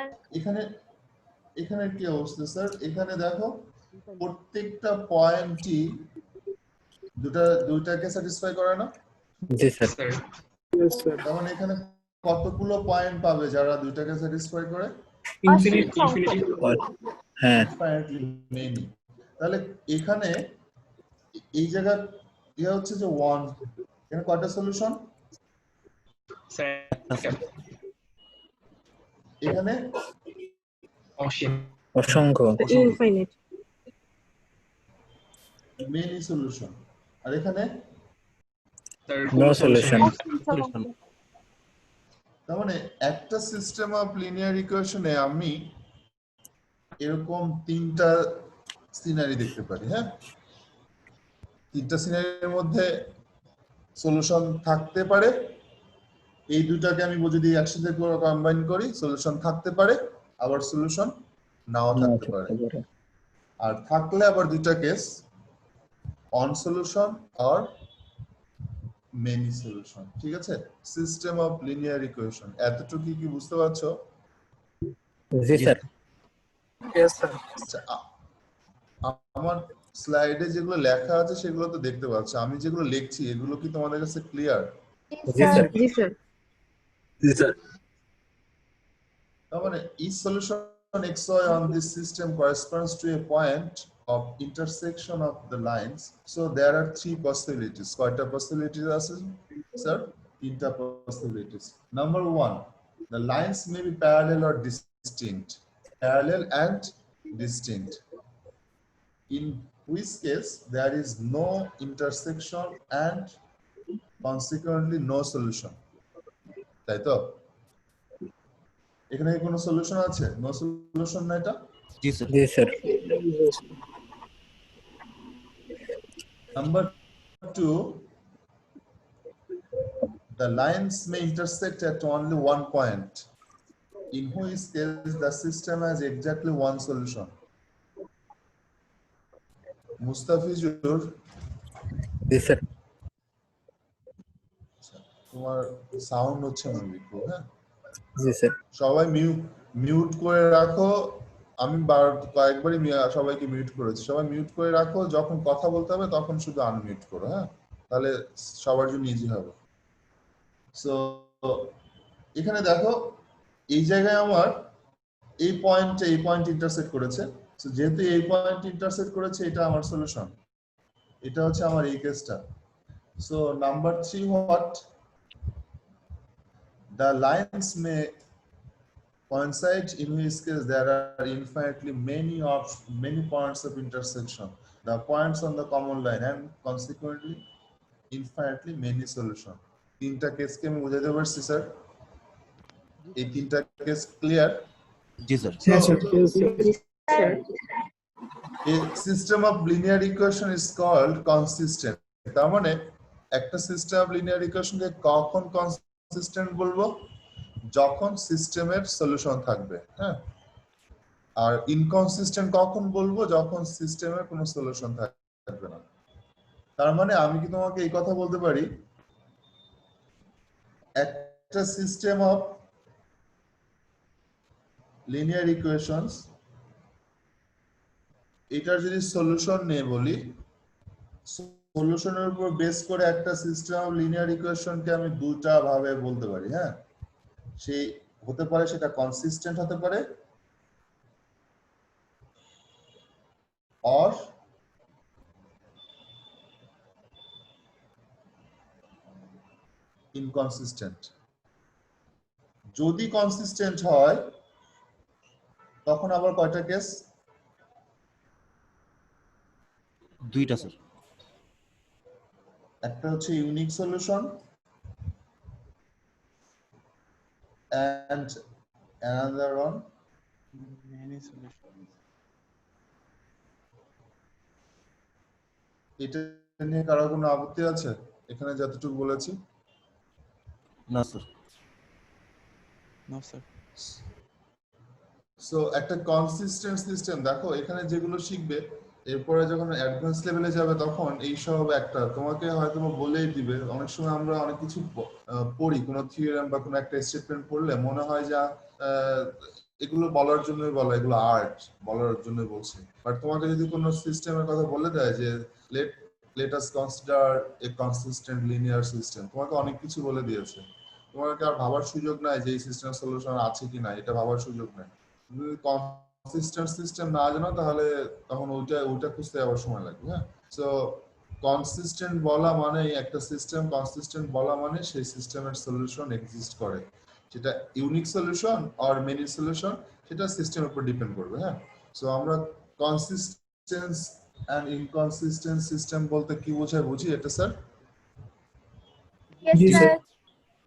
এখানে কি অবস্থা স্যার? এখানে দেখো প্রত্যেকটা পয়েন্টই দুইটাকে স্যাটিসফাই করে না? জি স্যার। Yes, sir. তার মানে এখানে কতগুলো পয়েন্ট পাবে যারা দুইটাকে স্যাটিসফাই করে? Infinite. হ্যাঁ মেনি। তাহলে এখানে এই জায়গা ইয়ে হচ্ছে যে 1, এখানে কয়টা সলিউশন? এখানে অসংখ্য। ইনফাইনাইট। মেনি সলিউশন, আর এখানে নো সলিউশন। তার মানে একটা সিস্টেম অফ লিনিয়ার ইকুয়েশনে আমি এরকম তিনটা সিনারি দেখতে পারি, হ্যাঁ। তিনটা সিনারির মধ্যে সলিউশন থাকতে পারে, এই দুটাকে আমি যদি একসাথে কম্বাইন করি সলিউশন থাকতে পারে, আবার সলিউশন নাও থাকতে পারে, আর থাকলে আবার দুইটা case, on solution are many solution. ঠিক আছে, সিস্টেম অফ লিনিয়ার ইকুয়েশন এতটুকু কি বুঝতে পারছো? জি স্যার। Yes, sir. আচ্ছা, আমার স্লাইডে যেগুলো লেখা আছে সেগুলো তো দেখতে পাচ্ছ, আমি যেগুলো লিখছি এগুলো কি তোমাদের কাছে ক্লিয়ার? জি স্যার। জি স্যার। জি স্যার। তার মানে each solution xy on this system corresponds to a point of intersection of the lines. So there are three possibilities. কয়টা possibilities আছে স্যার? তিনটা possibilities. Number 1, the lines may be parallel or distinct. Parallel and distinct, in which case there is no intersection and consequently no solution. তাই তো? এখানে কোনো সলিউশন আছে? নো সলিউশন না এটা? জি স্যার। জি sir. Number 2, the lines may intersect at only one point, in which case the system has exactly one solution. Mustafizur, G sir তোমার সাউন্ড হচ্ছে না বিকু, হ্যাঁ? জি স্যার সবাই মিউট করে রাখো। আমি কয়েকবারই সবাইকে মিউট করেছি। সবাই মিউট করে রাখো, যখন কথা বলতে হবে তখন শুধু আনমিউট করো, হ্যাঁ? তাহলে সবার জন্য ইজি হবে। সো এখানে দেখো, এই জায়গায় আমার এই পয়েন্ট ইন্টারসেক্ট করেছে। সো যেহেতু এই পয়েন্ট ইন্টারসেক্ট করেছে, এটা আমার সলিউশন। এটা হচ্ছে আমার এই কেসটা। So number 3, what? The lines may coincide, in which case there are infinitely many points of intersection, the points on the common line, and consequently infinitely many solution. তিনটা কেসকে আমি বুঝাতে পারছি স্যার? এই তিনটা case clear? G sir Yes, sir. A system of linear equation is called consistent. তার মানে একটা সিস্টেম অফ লিনিয়ার ইকুয়েশনকে কখন কনসিস্টেন্ট বলবো? যখন সিস্টেমের সলিউশন থাকবে, হ্যাঁ? আর ইনকনসিস্টেন্ট কখন বলবো? যখন সিস্টেমের কোনো সলিউশন থাকবে না। তার মানে আমি কি তোমাকে এই কথা বলতে পারি, একটা সিস্টেম অফ লিনিয়ার ইকুয়েশনস, এটার যদি সলিউশন নেই বলি, সলিউশনের উপর বেস করে একটা সিস্টেম অফ লিনিয়ার ইকুয়েশনকে আমি দুটা ভাবে বলতে পারি, হ্যাঁ? সেই হতে পারে সেটা কনসিস্টেন্ট হতে পারে, or ইনকনসিস্টেন্ট। যদি কনসিস্টেন্ট হয় তখন আবার কয়টা কেস? দুইটা স্যার একটা হচ্ছে unique solution and another one এটা নিয়ে কারো কোনো আপত্তি আছে? এখানে যতটুকু বলেছি। না স্যার সো একটা কনসিস্টেন্ট সিস্টেম, দেখো এখানে যেগুলো শিখবে, এরপরে যখন অ্যাডভান্স লেভেলে যাবে তখন এই সব একটা তোমাকে হয়তো বলেই দিবে। অনেক সময় আমরা অনেক কিছু পড়ি, কোনো থিওরেম বা কোনো একটা স্টেটমেন্ট পড়লে মনে হয় যে এগুলো বলার জন্যই বলা, এগুলো আর্ট বলার জন্যই বলছে। বাট তোমাকে যদি কোনো সিস্টেমের কথা বলে দেয় যে let us consider a consistent linear system, তোমাকে অনেক কিছু বলে দিয়েছে, তোমাকে আর ভাবার সুযোগ নাই যে এই সিস্টেমের সলিউশন আছে কি না, এটা ভাবার সুযোগ নাই। যদি কনসিস্টেন্ট সিস্টেম না জানো তাহলে তখন ওইটা খুঁজতে আবার সময় লাগবে, হ্যাঁ? সো কনসিস্টেন্ট বলা মানে, একটা সিস্টেম কনসিস্টেন্ট বলা মানে সেই সিস্টেমের সলিউশন এক্সিস্ট করে, সেটা unique solution are many solution, সেটা সিস্টেমের উপর ডিপেন্ড করবে, হ্যাঁ? সো আমরা কনসিস্টেন্স এন্ড ইনকনসিস্টেন্ট সিস্টেম বলতে কি বোঝায় বুঝি এটা sir? Yes, Yes, sir. sir.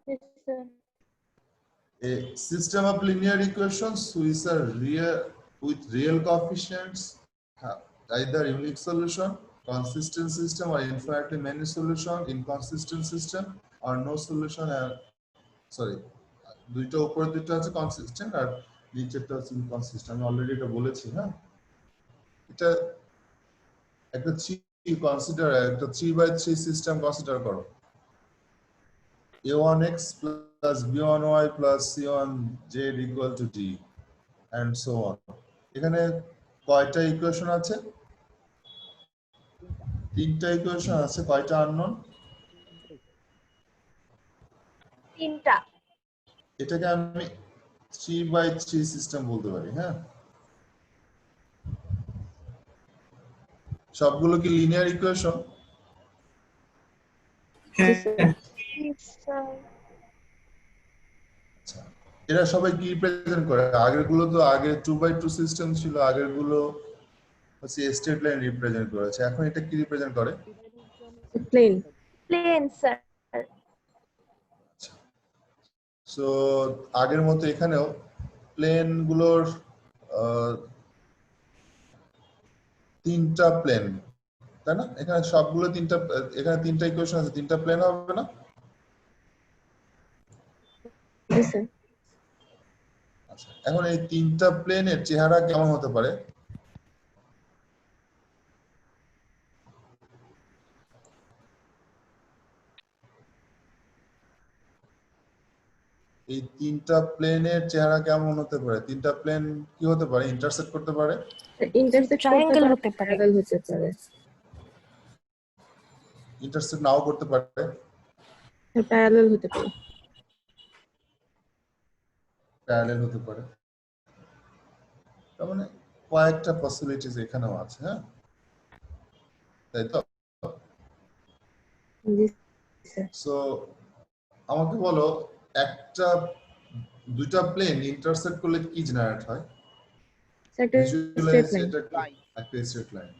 Yes, sir. A system of linear equations with real coefficients, either unique solution, consistent system, or infinitely many solution, inconsistent system, or no solution, sorry, দুইটা উপরে দুইটা আছে কনসিস্টেন্ট আর নিচেরটা হচ্ছে ইনকনসিস্টেন্ট। আমি অলরেডি এটা বলেছি, হ্যাঁ? এটা একটা 3/3 সিস্টেম কনসিডার করো। a1x plus b1y plus c1z equal to d and so on. এখানে কয়টা ইকুয়েশন আছে? তিনটা ইকুয়েশন আছে। কয়টা আননোন? তিনটা। এটাকে আমি 3/3 সিস্টেম বলতে পারি, হ্যাঁ? সবগুলো কি লিনিয়ার ইকুয়েশন? Yes, sir. এরা সবাই কি রিপ্রেজেন্ট করে? আগের গুলো তো আগে 2/2 সিস্টেম ছিল, আগের গুলো হচ্ছে স্টেট লাইন রিপ্রেজেন্ট করেছে। এখন এটা কি রিপ্রেজেন্ট করে? Plane. Plane, sir. সো আগের মতো এখানেও প্লেন গুলোর তিনটা প্লেন তাই না? এখানে সবগুলো এখানে তিনটা ইকুয়েশন আছে, তিনটা প্লেন হবে না? জি স্যার। আচ্ছা, এখন এই তিনটা প্লেনের চেহারা কেমন হতে পারে? এই তিনটা প্লেনের চেহারা কেমন হতে পারে? তিনটা প্লেন কি হতে পারে? ইন্টারসেক্ট করতে পারে, ইন্টারসেক্ট Triangle করতে হতে পারে। প্যারালাল হতে পারে, ইন্টারসেক্ট নাও করতে পারে, প্যারালাল হতে পারে। প্যারালাল হতে পারে। তার মানে কয়েকটা পসিবিলিটিস এখানেও আছে, হ্যাঁ, তাই তো? জি স্যার। সো আমাকে বলো, দুইটা প্লেন ইন্টারসেক্ট করলে কি জেনারেট হয়? একটা ভিজুয়ালাইজ স্ট্রেট লাইন। এটা একটা স্ট্রেট লাইন।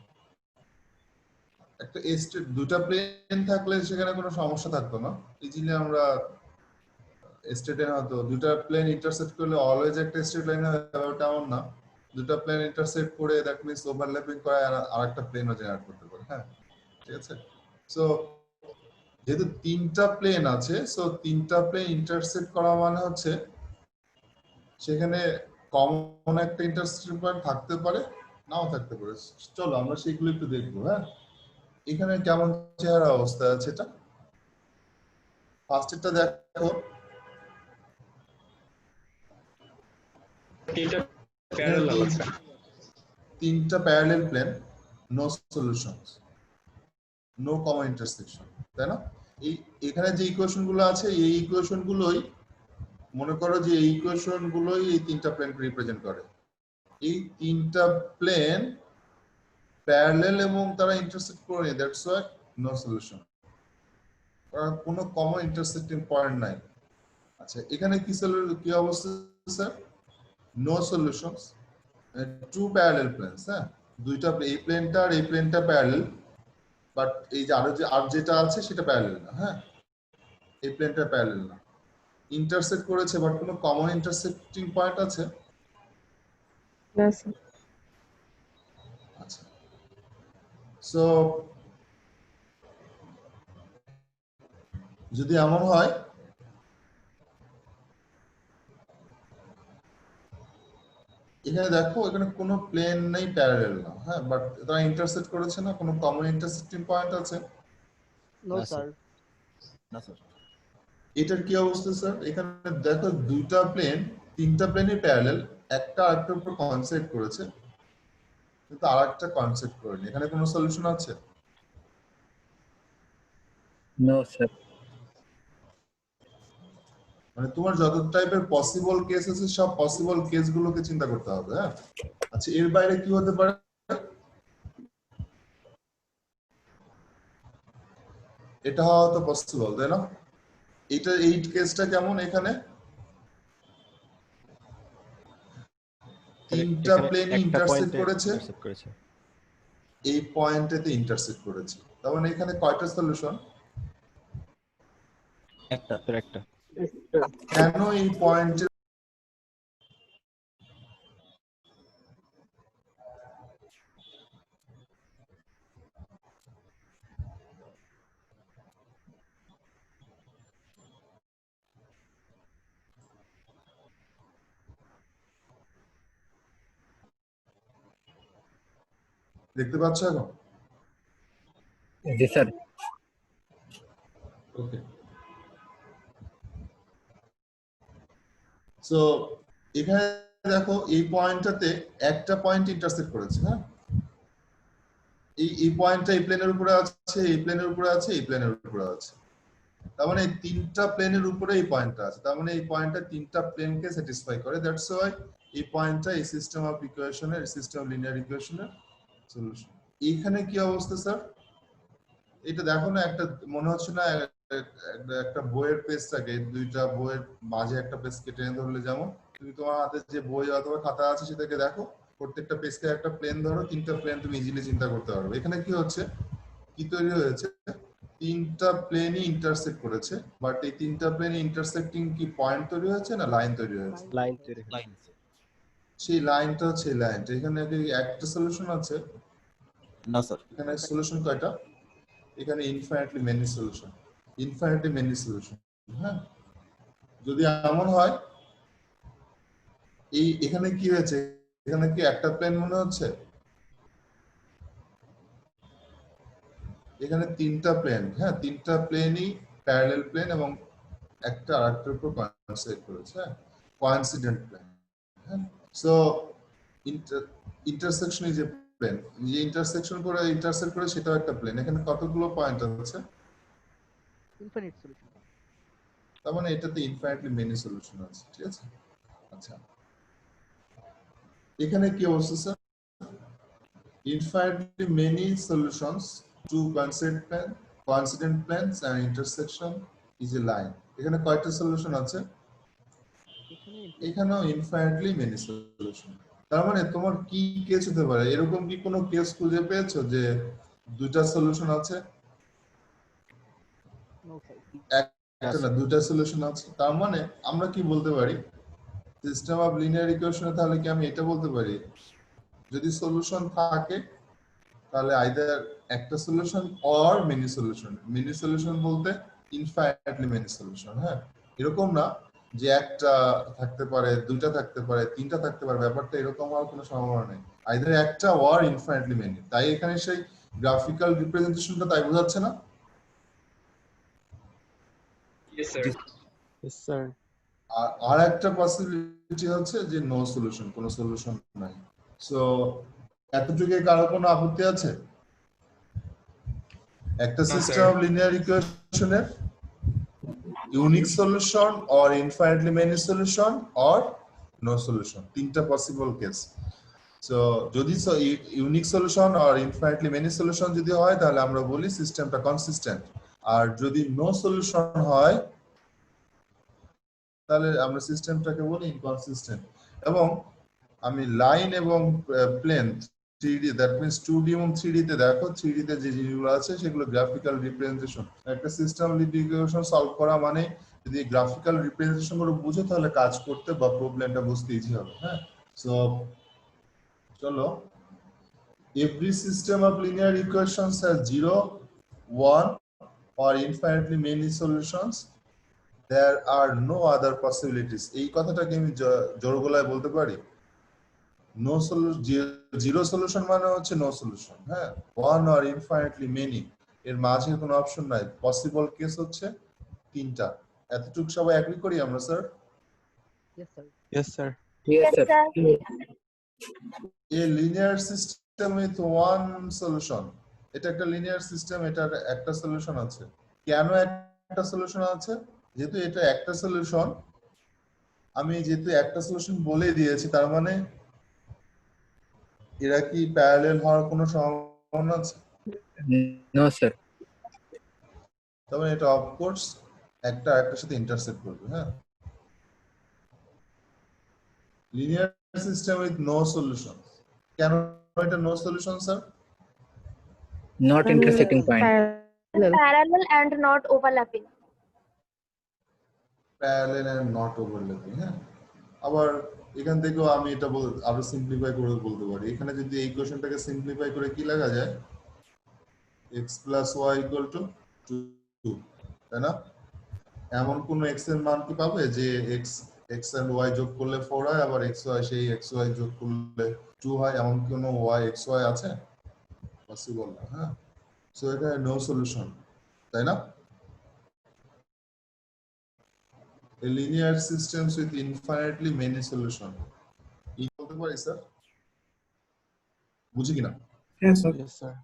একটা দুইটা প্লেন থাকলে সেখানে কোনো সমস্যা থাকতো না, ইজিলি আমরা স্ট্রেট লাইন হতো। দুইটা প্লেন ইন্টারসেক্ট করলে অলওয়েজ একটা স্ট্রেট লাইন হবে তেমন না, দুটো প্লেন ইন্টারসেক্ট করে দ্যাট মিন্স ওভারল্যাপিং করে আর একটা প্লেনও জেনারেট করতে পারে, হ্যাঁ, ঠিক আছে? সো যেহেতু তিনটা প্লেন আছে, সো তিনটা প্লেন ইন্টারসেক্ট করা মানে হচ্ছে সেখানে কমন একটা ইন্টারসেকশন পয়েন্ট থাকতে পারে, নাও থাকতে পারে। চলো আমরা সেগুলো একটু দেখবো, হ্যাঁ। এখানে কেমন চেহারা অবস্থা আছে এটা? ফার্স্ট এটা দেখো, তিনটা প্যারালাল আছে, তিনটা parallel plane, no solutions, no common intersection, তাই না? এখানে যে ইকুয়েশন গুলো আছে এই ইকুয়েশন গুলোই মনে করো যে এই ইকুয়েশন গুলোই এই তিনটা প্লেনকে রিপ্রেজেন্ট করে। এই তিনটা প্লেন প্যারালাল এবং তারা ইন্টারসেক্ট করে, দ্যাটস ওয়াই নো সলিউশন, কারণ কোনো কমন ইন্টারসেক্টিং পয়েন্ট নাই। আচ্ছা, এখানে কি অবস্থা sir? No solutions, two parallel planes, হ্যাঁ, দুইটা, এই প্লেনটা আর এই প্লেনটা প্যারালাল, বাট এই যে আর যেটা আছে সেটা প্যারালাল না, হ্যাঁ, এই প্লেনটা প্যারালাল না, ইন্টারসেক্ট করেছে বাট কোনো কমন ইন্টারসেক্টিং পয়েন্ট আছে? না স্যার। আচ্ছা, সো যদি এমন হয় এখানে দেখো, এখানে কোনো প্লেন নেই প্যারালাল না, হ্যাঁ, বাট তারা ইন্টারসেক্ট করেছে না, কোনো কমন ইন্টারসেক্টিং পয়েন্ট আছে? No sir. না স্যার। এটার কি অবস্থা স্যার? এখানে দেখো দুইটা প্লেন, তিনটা প্লেনই প্যারালাল, একটা আরেকটার উপর কনসেন্ট্রেট করেছে কিন্তু আরেকটা কনসেপ্ট করেনি, এখানে কোনো সলিউশন আছে? No sir. মানে তোমার যত টাইপের পসিবল কেস আছে সব পসিবল কেসগুলোকে চিন্তা করতে হবে, হ্যাঁ। আচ্ছা, এর বাইরে কি হতে পারে? এটা হওয়া তো পসিবল, তাই না? এই কেসটা কেমন? এখানে তিনটা প্লেন ইন্টারসেক্ট করেছে, এই পয়েন্টেতে ইন্টারসেক্ট করেছে, তার মানে এখানে কয়টা সলিউশন? একটা। কেন এই পয়েন্টে দেখতে পাচ্ছ এখন? জি স্যার। ওকে, সো এখানে দেখো এই পয়েন্টটাতে একটা পয়েন্ট ইন্টারসেক্ট করেছে, হ্যাঁ, এই পয়েন্টটা এই প্লেনের উপরে আছে, এই প্লেনের উপরে আছে, এই প্লেনের উপরে আছে, তার মানে এই তিনটা প্লেনের উপরে এই পয়েন্টটা আছে, তার মানে এই পয়েন্টটা তিনটা প্লেনকে স্যাটিসফাই করে, দ্যাটস ওয়াই এই পয়েন্টটা এই সিস্টেম অফ ইকুয়েশনের, সিস্টেম অফ লিনিয়ার ইকুয়েশনের সলিউশন। এইখানে কি অবস্থা স্যার? এটা দেখো না, একটা মনে হচ্ছে না একটা বইয়ের পেজটাকে, দুইটা বইয়ের মাঝে একটা পেজকে টেনে ধরলে যেমন, তুমি তোমার হাতে যে বই অথবা খাতা আছে সেটাকে দেখো, প্রত্যেকটা পেজকে একটা প্লেন ধরো, তিনটা প্লেন তুমি ইজিলি চিন্তা করতে পারবে। এখানে কি হচ্ছে, কি তৈরি হয়েছে? তিনটা প্লেনই ইন্টারসেক্ট করেছে, বাট এই তিনটা প্লেনে ইন্টারসেক্টিং কি পয়েন্ট তৈরি হয়েছে না লাইন তৈরি হয়েছে? লাইন তৈরি হয়েছে। সেই লাইনটা হচ্ছে এই লাইনটা। এখানে কি একটা সলিউশন আছে? No, sir. এখানে সলিউশন কয়টা? এখানে infinitely many solution, infinitely many solution. হ্যাঁ, যদি এমন হয় এই এখানে কি হয়েছে, এখানে কি একটা প্লেন মনে হচ্ছে? এখানে তিনটা প্লেন, হ্যাঁ তিনটা প্লেনই প্যারালাল প্লেন এবং একটা আরেকটার উপর কনসেন্ট্রেট করেছে, হ্যাঁ কোইন্সিডেন্ট প্লেন। হ্যাঁ, so intersection is a plane, যে ইন্টারসেকশন করে ইন্টারসেক্ট করে সেটাও একটা প্লেন। এখানে কতগুলো পয়েন্ট আছে? Infinite solution. তার মানে এটাতে ইনফাইনাইটলি মেনি সলিউশন আছে, ঠিক আছে? আচ্ছা, এখানে কি অবস্থা sir? Infinitely many solutions to coincident planes and intersection is a line. এখানে কয়টা সলিউশন আছে? এখানেও ইনফাইনাইটলি মেনি সলিউশন। তার মানে তোমার কি কেস হতে পারে? এরকম কি কোনো কেস খুঁজে পেয়েছো যে দুইটা সলিউশন আছে? একটা না, দুইটা সলিউশন আছে। তার মানে আমরা কি বলতে পারি সিস্টেম অফ লিনিয়ার ইকুয়েশনে? তাহলে কি আমি এটা বলতে পারি যদি সলিউশন থাকে তাহলে আইদার একটা solution or many solution. Many solution বলতে ইনফাইনাইটলি মেনি সলিউশন। হ্যাঁ, এরকম না যে একটা থাকতে পারে, দুইটা থাকতে পারে, তিনটা থাকতে পারে, ব্যাপারটা এরকম হওয়ার কোনো সম্ভাবনা নেই। আইদার একটা অর ইনফাইনাইটলি মেনি। তাই এখানে সেই গ্রাফিক্যাল রিপ্রেজেন্টেশনটা তাই বোঝাচ্ছে না? Yes, sir. Yes, sir. আর একটা পসিবিলিটি হচ্ছে যে নো সলিউশন, কোনো সলিউশন নাই। সো এতটুকু কারো কোনো আপত্তি আছে? একটা No, system sir. Of linear ইকুয়েশনের unique solution or infinitely many solution or no solution, তিনটা পসিবল কেস। সো যদি unique solution or infinitely many solution যদি হয় তাহলে আমরা বলি সিস্টেমটা কনসিস্টেন্ট। আর যদি নো সলিউশন হয় তাহলে আমরা সিস্টেমটাকে বলি ইনকনসিস্টেন্ট। এবং আমি লাইন এবং plane 3D, that means 2D এবং 3D তে দেখো, 3D তে যে জিনিসগুলো আছে সেগুলো গ্রাফিক্যাল রিপ্রেজেন্টেশন। একটা সিস্টেম ইকুয়েশন সলভ করা মানে যদি গ্রাফিক্যাল রিপ্রেজেন্টেশন গুলো বুঝো তাহলে কাজ করতে বা প্রবলেমটা বুঝতে ইজি হবে। হ্যাঁ, সো চলো, every system of linear equations has 0, 1 or infinitely many solutions. There are no other possibilities. এই কথাটাকে আমি জোর গলায় বলতে পারি। নো সলিউশন, জিরো সলিউশন মানে হচ্ছে নো সলিউশন। হ্যাঁ, ওয়ান অর ইনফাইনাইটলি মেনি, এর মাঝে কোনো অপশন নাই। পসিবল কেস হচ্ছে তিনটা। এতটুকু সবাই এগ্রি করি আমরা স্যার? Yes, sir. Yes, sir. Yes, sir. A linear system with one solution, এটা একটা লিনিয়ার সিস্টেম, এটার একটা সলিউশন আছে। কেন একটা সলিউশন আছে? যেহেতু এটা একটা সলিউশন, আমি যেহেতু একটা সলিউশন বলে দিয়েছি তার মানে এরা কি প্যারালাল হওয়ার কোনো সম্ভাবনা আছে? No, sir. তবে এটা অফকোর্স একটা একটার সাথে ইন্টারসেক্ট করবে। হ্যাঁ, linear system with no solution. কেন এটা no solution sir? Not intersecting point. Parallel. Parallel and not overlapping. Parallel and not overlapping. হ্যাঁ, আবার এখান থেকেও আমি এটা আরো সিম্পলিফাই করে বলতে পারি। এখানে যদি এই ইকুয়েশনটাকে সিম্পলিফাই করে কি লেখা যায়? x + y = 2, তাই না? এমন কোন x এর মান কি পাবে যে x and y যোগ করলে 4 হয়, আবার xy সেই xy যোগ করলে 2 হয়, এমন কোন y xy আছে? পসিবল না। হ্যাঁ, সো এটা নো সলিউশন, তাই না? A linear systems with infinitely many solution. কি বলতে পারি স্যার? বুঝি কিনা? হ্যাঁ sir. Yes, sir.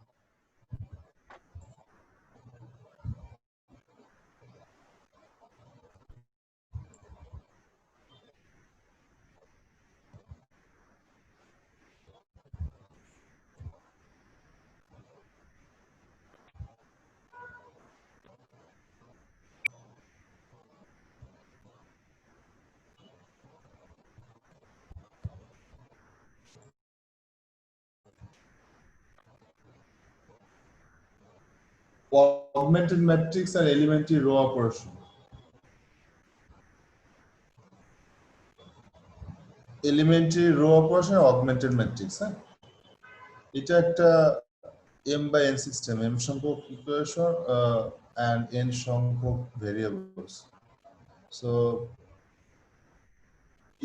Augmented matrix and elementary row operation. Elementary row operation, augmented matrix। হ্যাঁ, এটা একটা m by n system, m সংখ্যক ইকুয়েশন and n সংখ্যক ভেরিয়েবলস। সো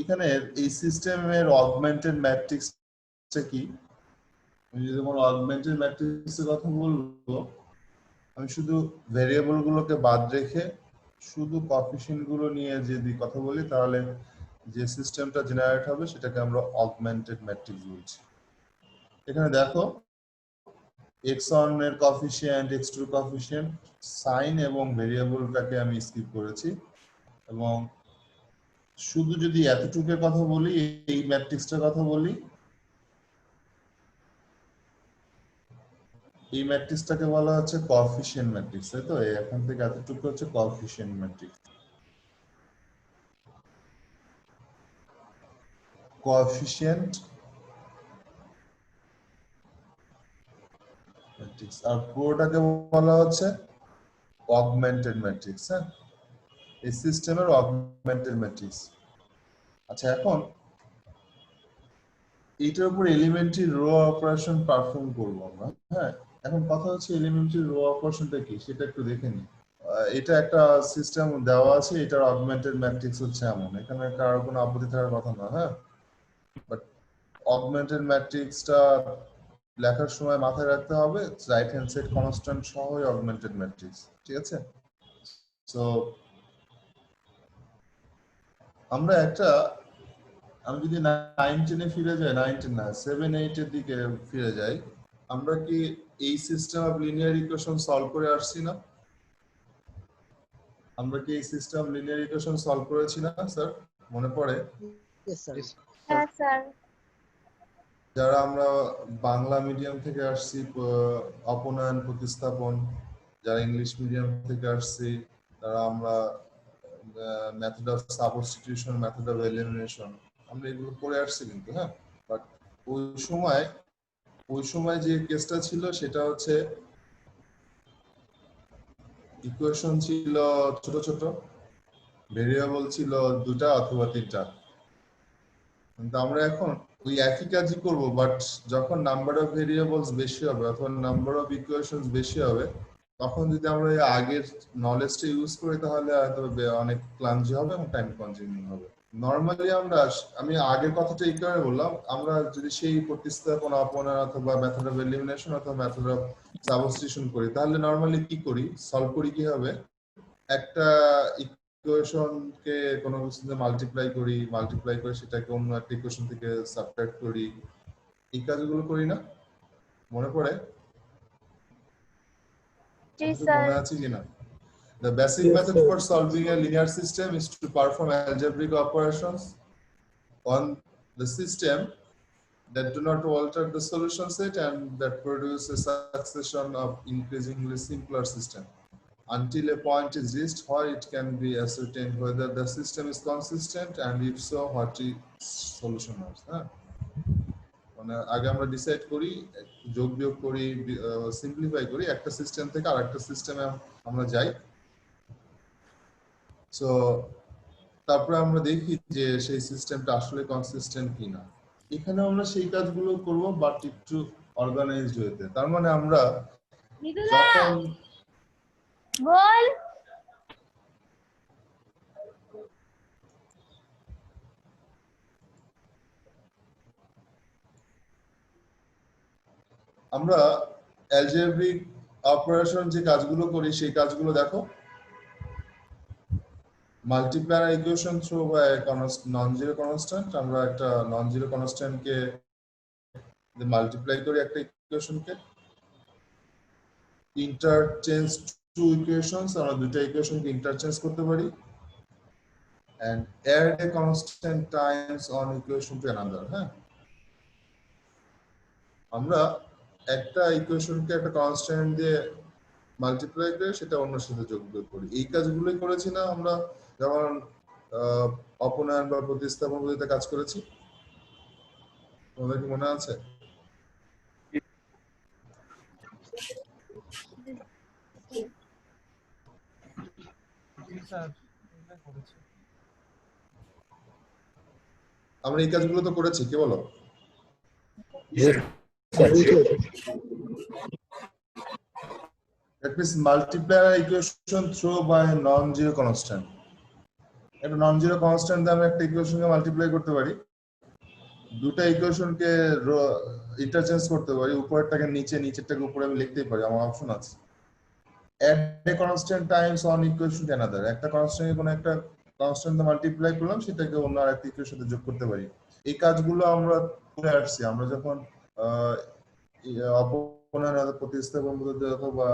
এখানে এই সিস্টেমের অগমেন্টেড ম্যাট্রিক্সটা কি? আমি যদি কোনো অগমেন্টেড ম্যাট্রিক্সের কথা বলবো, আমি শুধু ভেরিয়েবল গুলোকে বাদ রেখে শুধু কোএফিসিয়েন্ট গুলো নিয়ে যদি কথা বলি, তাহলে যে সিস্টেমটা জেনারেট হবে সেটাকে আমরা অগমেন্টেড ম্যাট্রিক্স বলছি। এখানে দেখো x1 এর কোএফিসিয়েন্ট, x2 এর কোএফিসিয়েন্ট, সাইন এবং ভেরিয়েবলটাকে আমি স্কিপ করেছি, এবং শুধু যদি এতটুকুর কথা বলি, এই ম্যাট্রিক্সটার কথা বলি, এই ম্যাট্রিক্সটাকে বলা হচ্ছে কোএফিসিয়েন্ট ম্যাট্রিক্স, তাই তো? এখান থেকে এতটুকু হচ্ছে কোএফিসিয়েন্ট ম্যাট্রিক্স। কোএফিসিয়েন্ট ম্যাট্রিক্স আর পুরোটাকে বলা হচ্ছে অগমেন্টেড ম্যাট্রিক্স। হ্যাঁ, এই সিস্টেমের অগমেন্টেড ম্যাট্রিক্স। আচ্ছা, এখন এইটার উপর এলিমেন্টারি রো অপারেশন পারফর্ম করব আমরা। হ্যাঁ, এখন কথা হচ্ছে এলিমেন্টারি রো অপারেশনটা কি সেটা একটু দেখে নিই। এটা একটা সিস্টেম দেওয়া আছে, এটার অগমেন্টেড ম্যাট্রিক্স হচ্ছে এমন, এখানে কারো কোনো আপত্তি থাকার কথা না। হ্যাঁ, বাট অগমেন্টেড ম্যাট্রিক্সটা লেখার সময় মাথায় রাখতে হবে রাইট হ্যান্ড সাইড কনস্ট্যান্ট সহই অগমেন্টেড ম্যাট্রিক্স, ঠিক আছে? সো আমরা একটা, আমি যদি 9-10 এ ফিরে যাই, 9-10 না 7-8 এর দিকে ফিরে যাই, আমরা কি এই system of linear equation solve করে আসছি না? আমরা কি এই system of linear equation solve করেছি না স্যার? মনে পড়ে? Yes, sir. হ্যাঁ স্যার। যারা আমরা বাংলা মিডিয়াম থেকে আসছি, অপনয়ন প্রতিস্থাপন, যারা ইংলিশ মিডিয়াম থেকে আসছি, তারা আমরা method of substitution, method of elimination, আমরা এগুলো পড়ে আসছি কিন্তু। হ্যাঁ, বাট ওই সময় যে কেসটা ছিল সেটা হচ্ছে ইকুয়েশন ছিল ছোট ছোট, ভেরিয়েবল ছিল 2টা অথবা 3টা। কিন্তু আমরা এখন ওই একই কাজই করব, বাট যখন নাম্বার অফ ভেরিয়েবলস বেশি হবে অথবা নাম্বার অফ ইকুয়েশনস বেশি হবে, তখন যদি আমরা এই আগের নলেজটা ইউজ করি তাহলে হয়তো অনেক ক্লান্তি হবে এবং টাইম কনজিউমিং হবে। নরমালি আমি আগের কথাটা এই কারণে বললাম, আমরা যদি সেই প্রতিস্থাপন, অপনয়ন অথবা মেথড অফ এলিমিনেশন অথবা মেথড অফ সাবস্টিটিউশন করি, তাহলে নরমালি কি করি, সলভ করি কি হবে, একটা ইকুয়েশনকে কোনো কিছুতে মাল্টিপ্লাই করে সেটাকে অন্য একটা ইকুয়েশন থেকে সাবট্রাক্ট করি, এই কাজগুলো করি না? মনে পড়ে? জি স্যার। মনে আছে কিনা? The basic method for solving a linear system is to perform algebraic operations on the system that do not alter the solution set and that produce a succession of increasingly simpler system until a point is reached where it can be ascertained whether the system is consistent and if so what its solution is. মানে আগে আমরা ডিসাইড করি, যোগ বিয়োগ করি, সিম্পলিফাই করি, একটা সিস্টেম থেকে আরেকটা সিস্টেমে আমরা যাই। সো তারপরে আমরা দেখি যে সেই সিস্টেমটা আসলে কনসিস্টেন্ট কিনা। এখানে আমরা সেই কাজগুলো করব, বাট একটু অর্গানাইজড ওয়েতে। তার মানে আমরা যখন বল আমরা অ্যালজেব্রিক অপারেশন যে কাজগুলো করি সেই কাজগুলো দেখো, multiply equation through by non zero constant. আমরা একটা নন জিরো কনস্ট্যান্টকে মাল্টিপ্লাই করি একটা ইকুয়েশনকে, ইন্টারচেঞ্জ টু ইকুয়েশনস, আমরা দুটো ইকুয়েশনকে ইন্টারচেঞ্জ করতে পারি, and add a constant times on equation to another. হ্যাঁ, আমরা একটা ইকুয়েশনকে একটা কনস্ট্যান্ট দিয়ে মাল্টিপ্লাই করে সেটা অন্য সাথে যোগ বিয়োগ করি, এই কাজগুলোই করেছি না আমরা যখন অপনয়ন বা প্রতিস্থাপন পদ্ধতিতে কাজ করেছি? তোমাদের কি মনে আছে? আমরা এই কাজগুলো তো করেছি, কি বলো? That means multiply an equation through by a non-zero constant. একটা non-zero constant দিয়ে আমরা একটা ইকুয়েশনকে মাল্টিপ্লাই করতে পারি, দুটো ইকুয়েশনকে ইন্টারচেঞ্জ করতে পারি, উপরেরটাকে নিচে, নিচেরটাকে উপরে আমি লিখতেই পারি, আমার অপশন আছে। Add a constant times one equation to another. একটা কনস্ট্যান্টকে কোনো একটা কনস্ট্যান্ট দিয়ে মাল্টিপ্লাই করলাম, সেটাকে অন্য আরেকটা ইকুয়েশনের সাথে যোগ করতে পারি। এই কাজগুলো আমরা করে আসছি আমরা যখন অপনয়ন প্রতিস্থাপন পদ্ধতি অথবা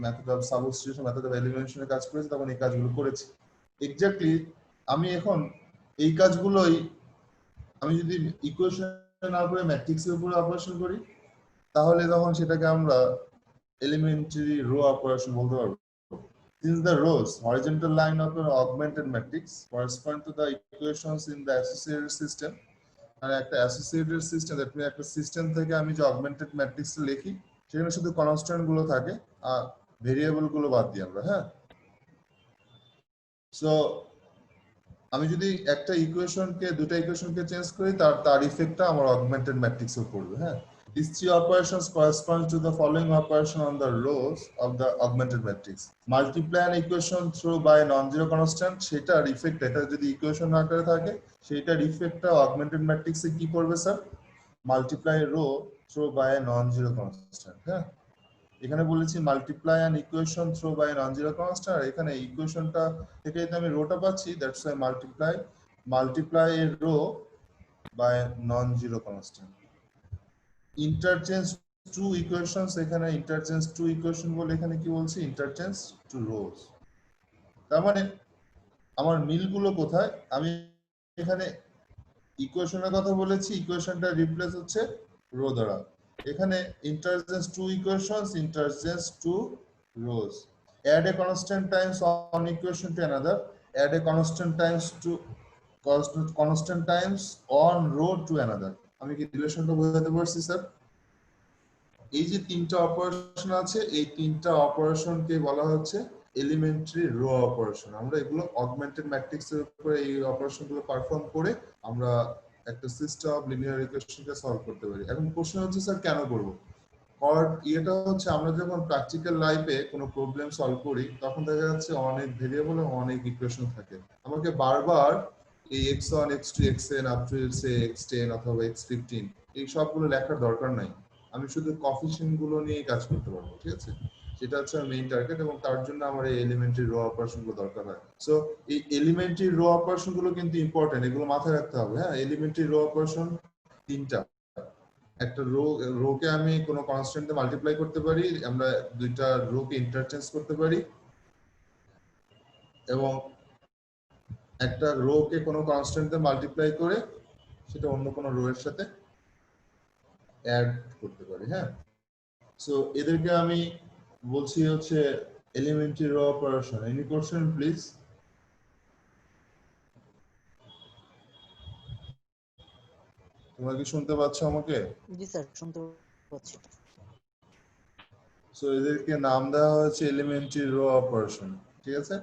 method of substitution, method of এলিমিনেশনের কাজ করেছি, তখন এই কাজগুলো করেছি। এক্স্যাক্টলি আমি এখন এই কাজগুলোই আমি যদি ইকুয়েশন না করে ম্যাট্রিক্সের উপর অপারেশন করি, তাহলে তখন সেটাকে আমরা elementary row operation বলতে পারবো। Since the rows horizontal line of an augmented matrix correspond to the equations in the associated system, আর একটা associated system, that means একটা সিস্টেম থেকে আমি যে augmented matrix লিখি সেখানে শুধু কনস্ট্যান্ট গুলো থাকে আর ভেরিয়েবল গুলো বাদ দিই আমরা। হ্যাঁ, সো আমি যদি একটা ইকুয়েশনকে দুটো ইকুয়েশনকে চেঞ্জ করি, তার ইফেক্টটা আমার অগমেন্টেড ম্যাট্রিক্সে পড়বে। হ্যাঁ, these three operations correspond to the following operation on the rows of the augmented matrix. Multiply an equation through by a non-zero constant, সেটার ইফেক্ট, এটা যদি ইকুয়েশন আকারে থাকে সেটার ইফেক্টটা অগমেন্টেড ম্যাট্রিক্সে কি করবে sir? Multiply row through by a nonzero constant. হ্যাঁ, এখানে বলেছি multiply an equation through by nonzero constant, আর এখানে ইকুয়েশনটা থেকে যদি আমি রোটা পাচ্ছি, that's why multiply a row by nonzero constant. Interchange two equations, এখানে ইন্টারচেঞ্জ টু ইকুয়েশন বলে এখানে কি বলছি? Interchange two rows. তার মানে আমার মিলগুলো কোথায়? আমি এখানে ইকুয়েশনের কথা বলেছি, ইকুয়েশনটা রিপ্লেস হচ্ছে রো দ্বারা। এখানে interchange two equations, interchange two rows. Add a constant times one equation to another. Add a constant times one row to another. আমি কি রিলেশনটা বোঝাতে পারছি স্যার? এই যে তিনটা অপারেশন আছে, এই তিনটা অপারেশনকে বলা হচ্ছে এলিমেন্টারি রো অপারেশন। আমরা এগুলো অগমেন্টেড ম্যাট্রিক্সের উপরে এই অপারেশনগুলো পারফর্ম করে আমরা একটা সিস্টেম অফ লিনিয়ার ইকুয়েশনকে সলভ করতে পারি। এখন প্রশ্ন হচ্ছে স্যার কেন করব? এটা হচ্ছে আমরা যখন প্র্যাকটিক্যাল লাইফে কোনো প্রবলেম সলভ করি, তখন দেখা যাচ্ছে অনেক ভেরিয়েবল এবং অনেক ইকুয়েশন থাকে। আমাকে বারবার এই x1 x2 xn up to x10 অথবা x15 এই সবগুলো লেখার দরকার নাই। আমি শুধু কোএফিসিয়েন্ট গুলো নিয়ে কাজ করতে পারবো। ঠিক আছে, সেটা হচ্ছে মেইন টার্গেট, এবং তার জন্য আমার এই এলিমেন্টারি রো অপারেশন গুলো দরকার হয়। সো এই এলিমেন্টারি রো অপারেশন গুলো কিন্তু ইম্পর্টেন্ট, এগুলো মাথায় রাখতে হবে। হ্যাঁ, এলিমেন্টারি রো অপারেশন তিনটা। একটা রোকে আমি কোনো কনস্ট্যান্টে মাল্টিপ্লাই করতে পারি, আমরা দুইটা রোকে ইন্টারচেঞ্জ করতে পারি, এবং একটা রোকে কোনো কনস্ট্যান্টে মাল্টিপ্লাই করে সেটা অন্য কোনো রো এর সাথে অ্যাড করতে পারি। হ্যাঁ, সো এদেরকে আমি বলছি হচ্ছে elementary row operation. Any question please? তোমরা কি শুনতে পাচ্ছ আমাকে? জি স্যার, শুনতে পাচ্ছি। সো এদেরকে নাম দেওয়া হয়েছে এলিমেন্টারি রো অপারেশন। ঠিক আছে,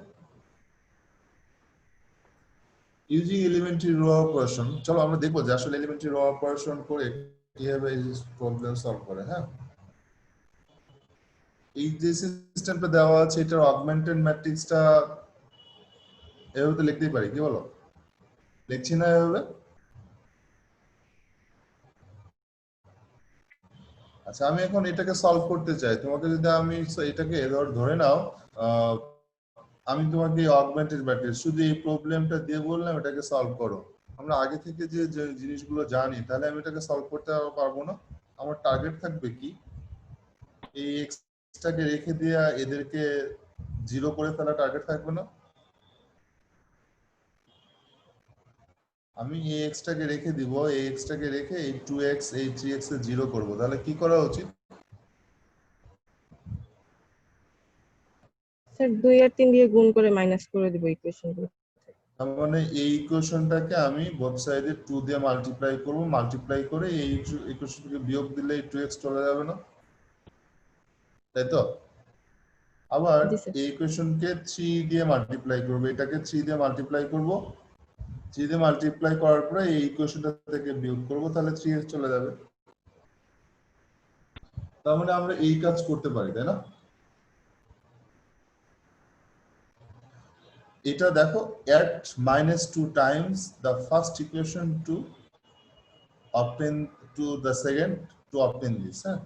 ইউজিং এলিমেন্টারি রো অপারেশন, চলো আমরা দেখবো যে আসলে এলিমেন্টারি রো অপারেশন করে কিভাবে এই প্রবলেম সলভ করে। হ্যাঁ, এই যে সিস্টেমটা দেওয়া আছে, এটার অগমেন্টেড ম্যাট্রিক্সটা এভাবে তো লিখতেই পারি, কি বলো? লিখছি না এভাবে? আচ্ছা, আমি এখন এটাকে সলভ করতে চাই। তোমাকে যদি আমি এটাকে ধরে নাও, আমি তোমাকে অগমেন্টেড ম্যাট্রিক্স শুধু এই প্রবলেমটা দিয়ে বললাম এটাকে সলভ করো। আমরা আগে থেকে যে জিনিসগুলো জানি, তাহলে আমি এটাকে সলভ করতে পারবো না। আমার টার্গেট থাকবে কি, এই এক্সটাকে রেখে দিয়ে এদেরকে জিরো করে ফেলা টার্গেট থাকবে না? আমি এই এক্সটাকে রেখে দিব, এই এক্সটাকে রেখে এই 2x এই 3x এ জিরো করব, তাহলে কি করা উচিত? স্যার 2 আর 3 দিয়ে গুণ করে মাইনাস করে দিব ইকুয়েশনগুলো। তার মানে এই ইকুয়েশনটাকে আমি বোথ সাইডে 2 দিয়ে মাল্টিপ্লাই করব, মাল্টিপ্লাই করে এই ইকুয়েশনটাকে বিয়োগ দিলে 2x চলে যাবে না, তাই তো? আবার এই ইকুয়েশনকে 3 দিয়ে মাল্টিপ্লাই করব, এটাকে 3 দিয়ে মাল্টিপ্লাই করব, 3 দিয়ে মাল্টিপ্লাই করার পরে এই ইকুয়েশনটা থেকে বিয়োগ করব, তাহলে 3x চলে যাবে। তার মানে আমরা এই কাজ করতে পারি, তাই না? এটা দেখো at -2 times the first equation to obtain to the second to obtain this, হ্যাঁ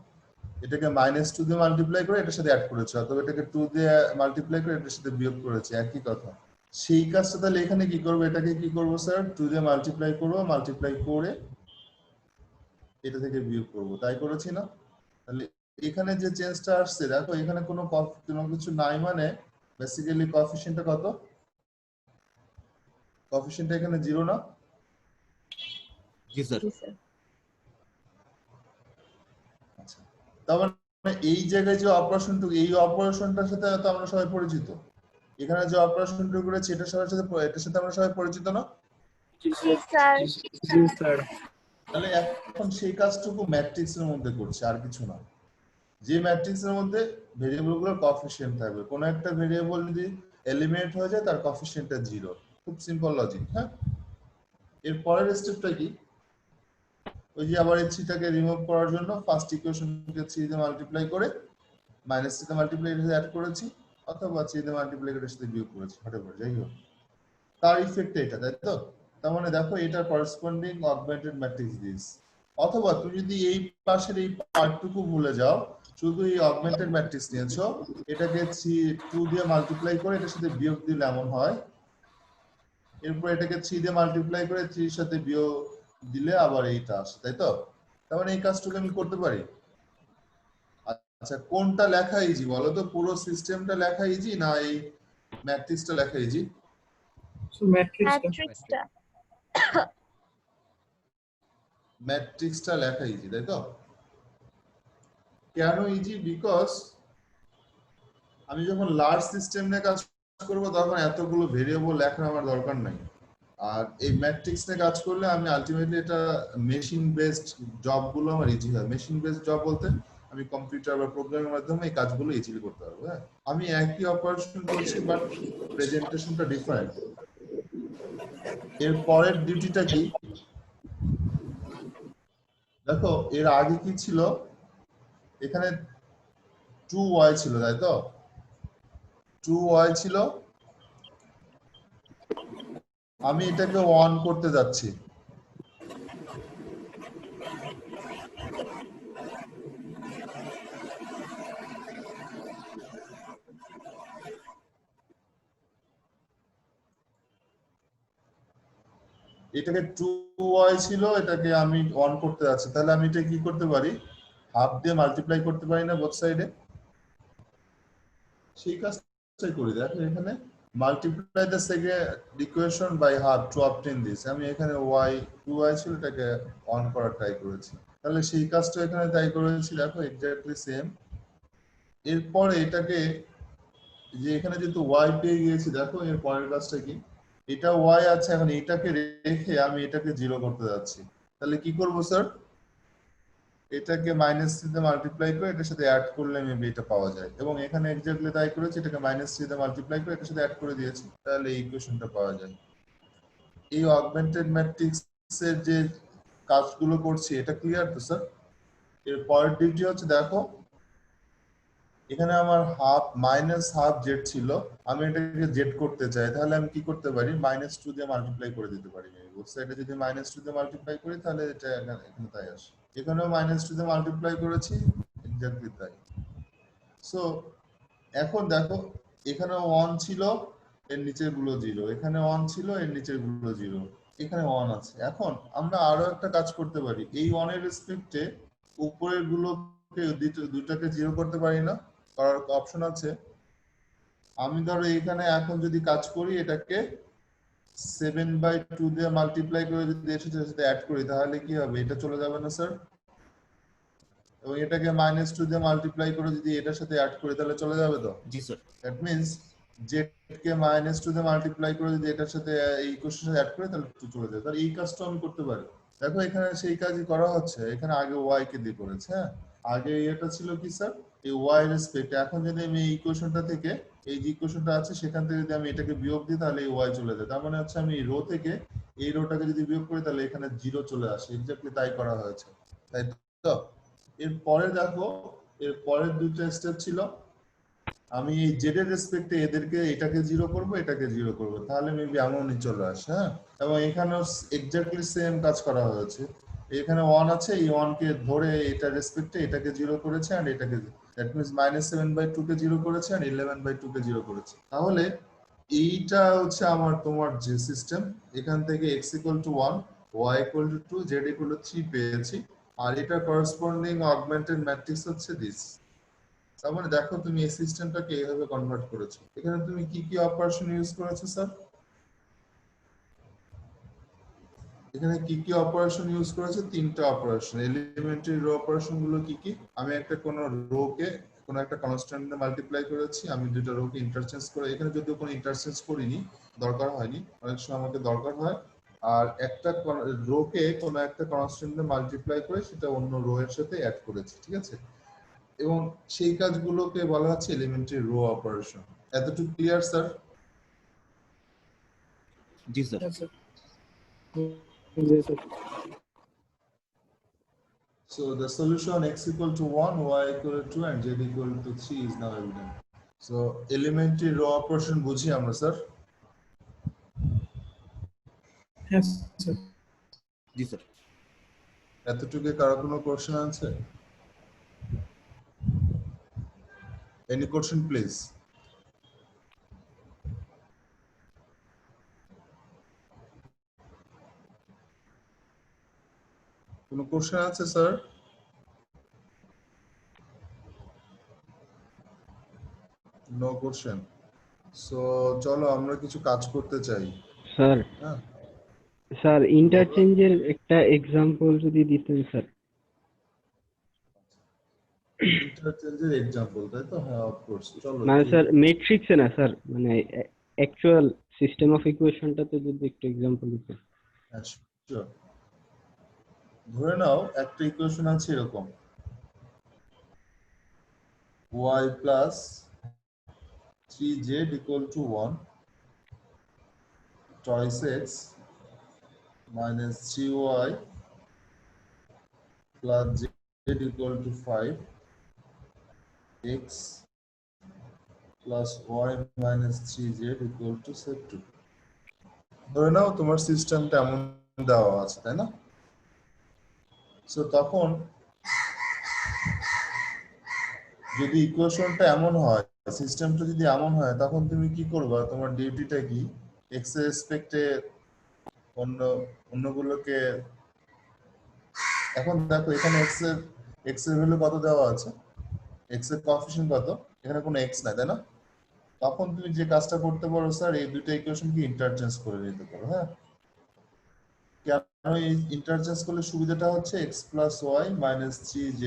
এটাকে -2 দিয়ে মাল্টিপ্লাই করে এটার সাথে অ্যাড করেছে, অথবা এটাকে 2 দিয়ে মাল্টিপ্লাই করে এটার সাথে বিয়োগ করেছে, একই কথা। সেই কাজটা তাহলে এখানে কি করব, এটাকে কি করব স্যার, 2 দিয়ে মাল্টিপ্লাই করব, মাল্টিপ্লাই করে এটা থেকে বিয়োগ করব, তাই করেছি না? তাহলে এখানে যে চেঞ্জটা আসছে দেখো, এখানে কোনো কিছু নাই, মানে বেসিক্যালি কোএফিশিয়েন্টটা কত, কোএফিশিয়েন্টটা এখানে 0 না? জি স্যার। আচ্ছা, তার মানে এই জায়গায় যে অপারেশনটুকু, এই অপারেশনটার সাথে তো আমরা সবাই পরিচিত। এখানে যে অপারেশনটুকু করেছি এটার সাথে আমরা সবাই পরিচিত না? তাহলে এখন সেই কাজটুকু ম্যাট্রিক্সের মধ্যে করছে, আর কিছু না। যে ম্যাট্রিক্সের মধ্যে ভেরিয়েবল গুলোর কোএফিশিয়েন্ট থাকবে, কোনো একটা ভেরিয়েবল যদি এলিমিনেট হয়ে যায় তার কোএফিশিয়েন্টটা 0, খুব সিম্পল লজিক। হ্যাঁ, এর পরের স্টেপটা কি, ওই যে আবার এই 3টাকে রিমুভ করার জন্য ফার্স্ট ইকুয়েশনকে 3 দিয়ে মাল্টিপ্লাই করে -3 দিয়ে মাল্টিপ্লাই করে অ্যাড করেছি, অথবা 3 দিয়ে মাল্টিপ্লাই করে সাথে বিয়োগ করেছি, হোয়াটএভার, যাই হোক তার ইফেক্ট এটা, তাই তো? তার মানে দেখো এটা করেসপন্ডিং অগমেন্টেড ম্যাট্রিক্স দিস। অথবা তুমি যদি এই পাশের এই পার্টটুকু ভুলে যাও, শুধু এই অগমেন্টেড ম্যাট্রিক্স নিয়েছো, এটাকে 2 দিয়ে মাল্টিপ্লাই করে এটার সাথে বিয়োগ দিলে এমন হয়, এরপর এটাকে 3 দিয়ে মাল্টিপ্লাই করে 3 এর সাথে বিয়োগ দিলে আবার এইটা আসে, তাই তো? তার মানে এই কাজটুকু আমি করতে পারি। আচ্ছা, কোনটা লেখা ইজি বলো তো, পুরো সিস্টেমটা লেখা ইজি না এই ম্যাট্রিক্সটা লেখা ইজি? ম্যাট্রিক্সটা লেখা ইজি, তাই তো? কেন ইজি? বিকজ আমি যখন লার্জ সিস্টেম নিয়ে কাজ করব তখন এতগুলো ভেরিয়েবল লেখার আমার দরকার নাই। আর এই ম্যাট্রিক্স নিয়ে কাজ করলে আমি আলটিমেটলি এটা মেশিন বেসড জবগুলো আমার ইজি হয়। মেশিন বেসড জব বলতে আমি কম্পিউটার বা প্রোগ্রামের মাধ্যমে এই কাজগুলো ইজিলি করতে পারবো। হ্যাঁ, আমি একই অপারেশন করছি বাট প্রেজেন্টেশনটা ডিফারেন্ট। এর পরের ডিউটিটা কি দেখো, এর আগে কি ছিল, এখানে 2y ছিল, তাই তো? 2y ছিল, আমি এটাকে 1 করতে যাচ্ছি। এটাকে 2y ছিল, এটাকে আমি 1 করতে যাচ্ছি, তাহলে আমি এটা কি করতে পারি, হাফ দিয়ে মাল্টিপ্লাই করতে পারি না বোথ সাইডে? সেই কাজটাই করি। দেখো এখানে multiply the second equation by half to obtain this, আমি এখানে y 2y ছিল এটাকে 1 করার ট্রাই করেছি, তাহলে সেই কাজটা এখানে ট্রাই করেছি। দেখো এক্স্যাক্টলি সেম। এরপরে এটাকে যে এখানে যেহেতু y পেয়ে গিয়েছি, দেখো এর পরের কাজটা কি, এটা y আছে, এখন এটাকে রেখে আমি এটাকে 0 করতে যাচ্ছি, তাহলে কি করব স্যার, এটাকে -3 দিয়ে মাল্টিপ্লাই করে এটার সাথে অ্যাড করলে মেবি এটা পাওয়া যায়, এবং এখানে এক্স্যাক্টলি তাই করেছি, এটাকে -3 দিয়ে মাল্টিপ্লাই করে এটার সাথে অ্যাড করে দিয়েছি, তাহলে এই ইকুয়েশনটা পাওয়া যায়। এই অগমেন্টেড ম্যাট্রিক্সের যে কাজগুলো করছি এটা ক্লিয়ার তো স্যার? এর পরের ডিউটি হচ্ছে, দেখো এখানে আমার হাফ জেড ছিল, আমি এটাকে জেড করতে চাই, তাহলে আমি কি করতে পারি, -2 দিয়ে মাল্টিপ্লাই করে দিতে পারি। বোথ সাইডে যদি -2 দিয়ে মাল্টিপ্লাই করি তাহলে এটা এখানে তাই আসে, এখানেও -2 দিয়ে মাল্টিপ্লাই করেছি, এক্স্যাক্টলি তাই। সো এখন দেখো এখানে 1 ছিল, এর নিচের গুলো 0, এখানে 1 ছিল, এর নিচের গুলো 0, এখানে 1 আছে। এখন আমরা আরো একটা কাজ করতে পারি, এই 1 এর রেসপেক্টে উপরের গুলোকে দুটাকে 0 করতে পারি না? করার অপশন আছে। আমি ধরো এখানে এখন যদি কাজ করি, এটাকে 7/2 দিয়ে মাল্টিপ্লাই করে যদি এর সাথে অ্যাড করি তাহলে কি হবে, এটা চলে যাবে না স্যার? এবং এটাকে -2 দিয়ে মাল্টিপ্লাই করে যদি এটার সাথে অ্যাড করি তাহলে চলে যাবে তো? জি স্যার। দ্যাট মিন্স জেডকে -2 দিয়ে মাল্টিপ্লাই করে যদি এটার সাথে এই ইকুয়েশনের সাথে অ্যাড করি তাহলে 2 চলে যাবে। তাহলে এই কাজটা আমি করতে পারি। দেখো এখানে সেই কাজই করা হচ্ছে, এখানে আগে y কে দিয়ে করেছে। হ্যাঁ, আগে এটা ছিল কি স্যার, এই y রেসপেক্ট, এখন যদি আমি এই ইকুয়েশনটা থেকে এই যে ইকুয়েশনটা আছে সেখান থেকে যদি আমি এটাকে বিয়োগ দিই তাহলে এই y চলে যায়, তার মানে হচ্ছে আমি এই রো থেকে এই রোটাকে যদি বিয়োগ করি তাহলে এখানে 0 চলে আসে, এক্স্যাক্টলি তাই করা হয়েছে, তাই তো? এর পরে দেখো এর পরের দুটো স্টেপ ছিল, আমি এই জেড এর রেসপেক্টে এদেরকে এটাকে জিরো করব, এটাকে জিরো করব, তাহলে মেবি এমনই চলে আসে। হ্যাঁ, এবং এখানেও এক্স্যাক্টলি সেম কাজ করা হয়েছে। এখানে 1 আছে, এই 1 কে ধরে এটা রেসপেক্টে এটাকে জিরো করেছে এন্ড এটাকে, দ্যাট মিন্স -7/2 কে জিরো করেছে এন্ড 11/2 কে জিরো করেছে। তাহলে এইটা হচ্ছে আমার তোমার যে সিস্টেম, এখান থেকে x = 1, y = 2, z = 3 পেয়েছি, আর এটা করসপন্ডিং অগমেন্টেড ম্যাট্রিক্স হচ্ছে দিস। তার মানে দেখো তুমি এই সিস্টেমটাকে এইভাবে কনভার্ট করেছো। এখানে তুমি কি কি অপারেশন ইউজ করেছো স্যার? এখানে কি কি অপারেশন ইউজ করেছে? 3টা অপারেশন। এলিমেন্টারি রো অপারেশন গুলো কি কি? আমি একটা কোন রো কে কোন একটা কনস্ট্যান্ট দিয়ে মাল্টিপ্লাই করেছি, আমি দুটো রো কে ইন্টারচেঞ্জ করে, এখানে যদিও কোনো ইন্টারচেঞ্জ করিনি, দরকার হয়নি, অনেক সময় আমাকে দরকার হয়। আর একটা রো কে কোন একটা কনস্ট্যান্ট দিয়ে মাল্টিপ্লাই করে সেটা অন্য রো এর সাথে অ্যাড করেছি, ঠিক আছে? এবং সেই কাজগুলোকে বলা হচ্ছে এলিমেন্টারি রো অপারেশন। এতটুকু ক্লিয়ার স্যার? জি sir. Yes, sir. Yes, sir. So the solution x = 1, y = 2 and z = 3 is now evident. So elementary row operation বুঝি আমরা স্যার? Yes, sir. জি স্যার। এতটুকু কারো কোনো কোশ্চেন আছে? Any question please? কোনো কোশ্চেন আছে স্যার? No question. সো চলো আমরা কিছু কাজ করতে চাই। স্যার হ্যাঁ, স্যার ইন্টারচেঞ্জের একটা এক্সাম্পল যদি দিতেন স্যার। ইন্টারচেঞ্জের এক্সাম্পল তাই তো? হ্যাঁ, অফ কোর্স। চলো মানে স্যার ম্যাট্রিক্সে না স্যার, মানে অ্যাকচুয়াল সিস্টেম অফ ইকুয়েশনটাতে যদি একটু এক্সাম্পল দিতেন। হ্যাঁ, sure. ধরে নাও একটা ইকুয়েশন আছে এরকম, y plus 3z = 1 twice x minus 3y plus z = 5 x plus y minus 3z = 2। ধরে নাও তোমার সিস্টেমটা এমন দেওয়া আছে, তাই না? সো তখন যদি ইকুয়েশনটা এমন হয়, সিস্টেমটা যদি এমন হয়, তখন তুমি কি করবা? তোমার ডিউটিটা কি? x এর রেসপেক্টে অন্যগুলোকে, এখন দেখো এখানে x এর ভ্যালু কত দেওয়া আছে, x এর কোএফিসিয়েন্ট কত, এখানে কোনো x নাই, তাই না? তখন তুমি যে কাজটা করতে পারো স্যার, এই দুটো ইকুয়েশনকে ইন্টারচেঞ্জ করে নিতে পারো। হ্যাঁ, কেন এই ইন্টারচেঞ্জ করলে সুবিধাটা হচ্ছে x + y minus 3z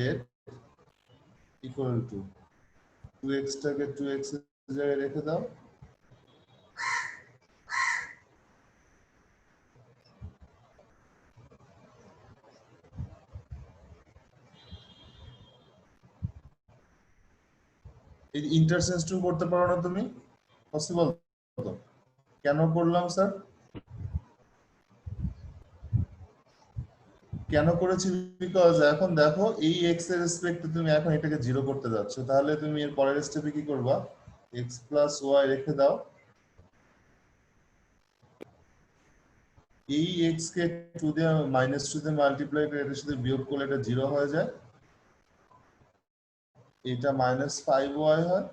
= 2x টাকে 2x এর জায়গায় রেখে দাও, এই ইন্টারচেঞ্জটু করতে পারো না তুমি? পসিবল তো? কেন করলাম স্যার? কেন করেছি? বিকজ এখন দেখো এই x এর রেসপেক্টে তুমি এখন এটাকে জিরো করতে যাচ্ছ, তাহলে তুমি এর পরের স্টেপে কি করবা? x + y রেখে দাও, এই x কে 2 দিয়ে -2 দিয়ে মাল্টিপ্লাই করে এটার সাথে বিয়োগ করলে এটা 0 হয়ে যায়, এটা -5y হয়,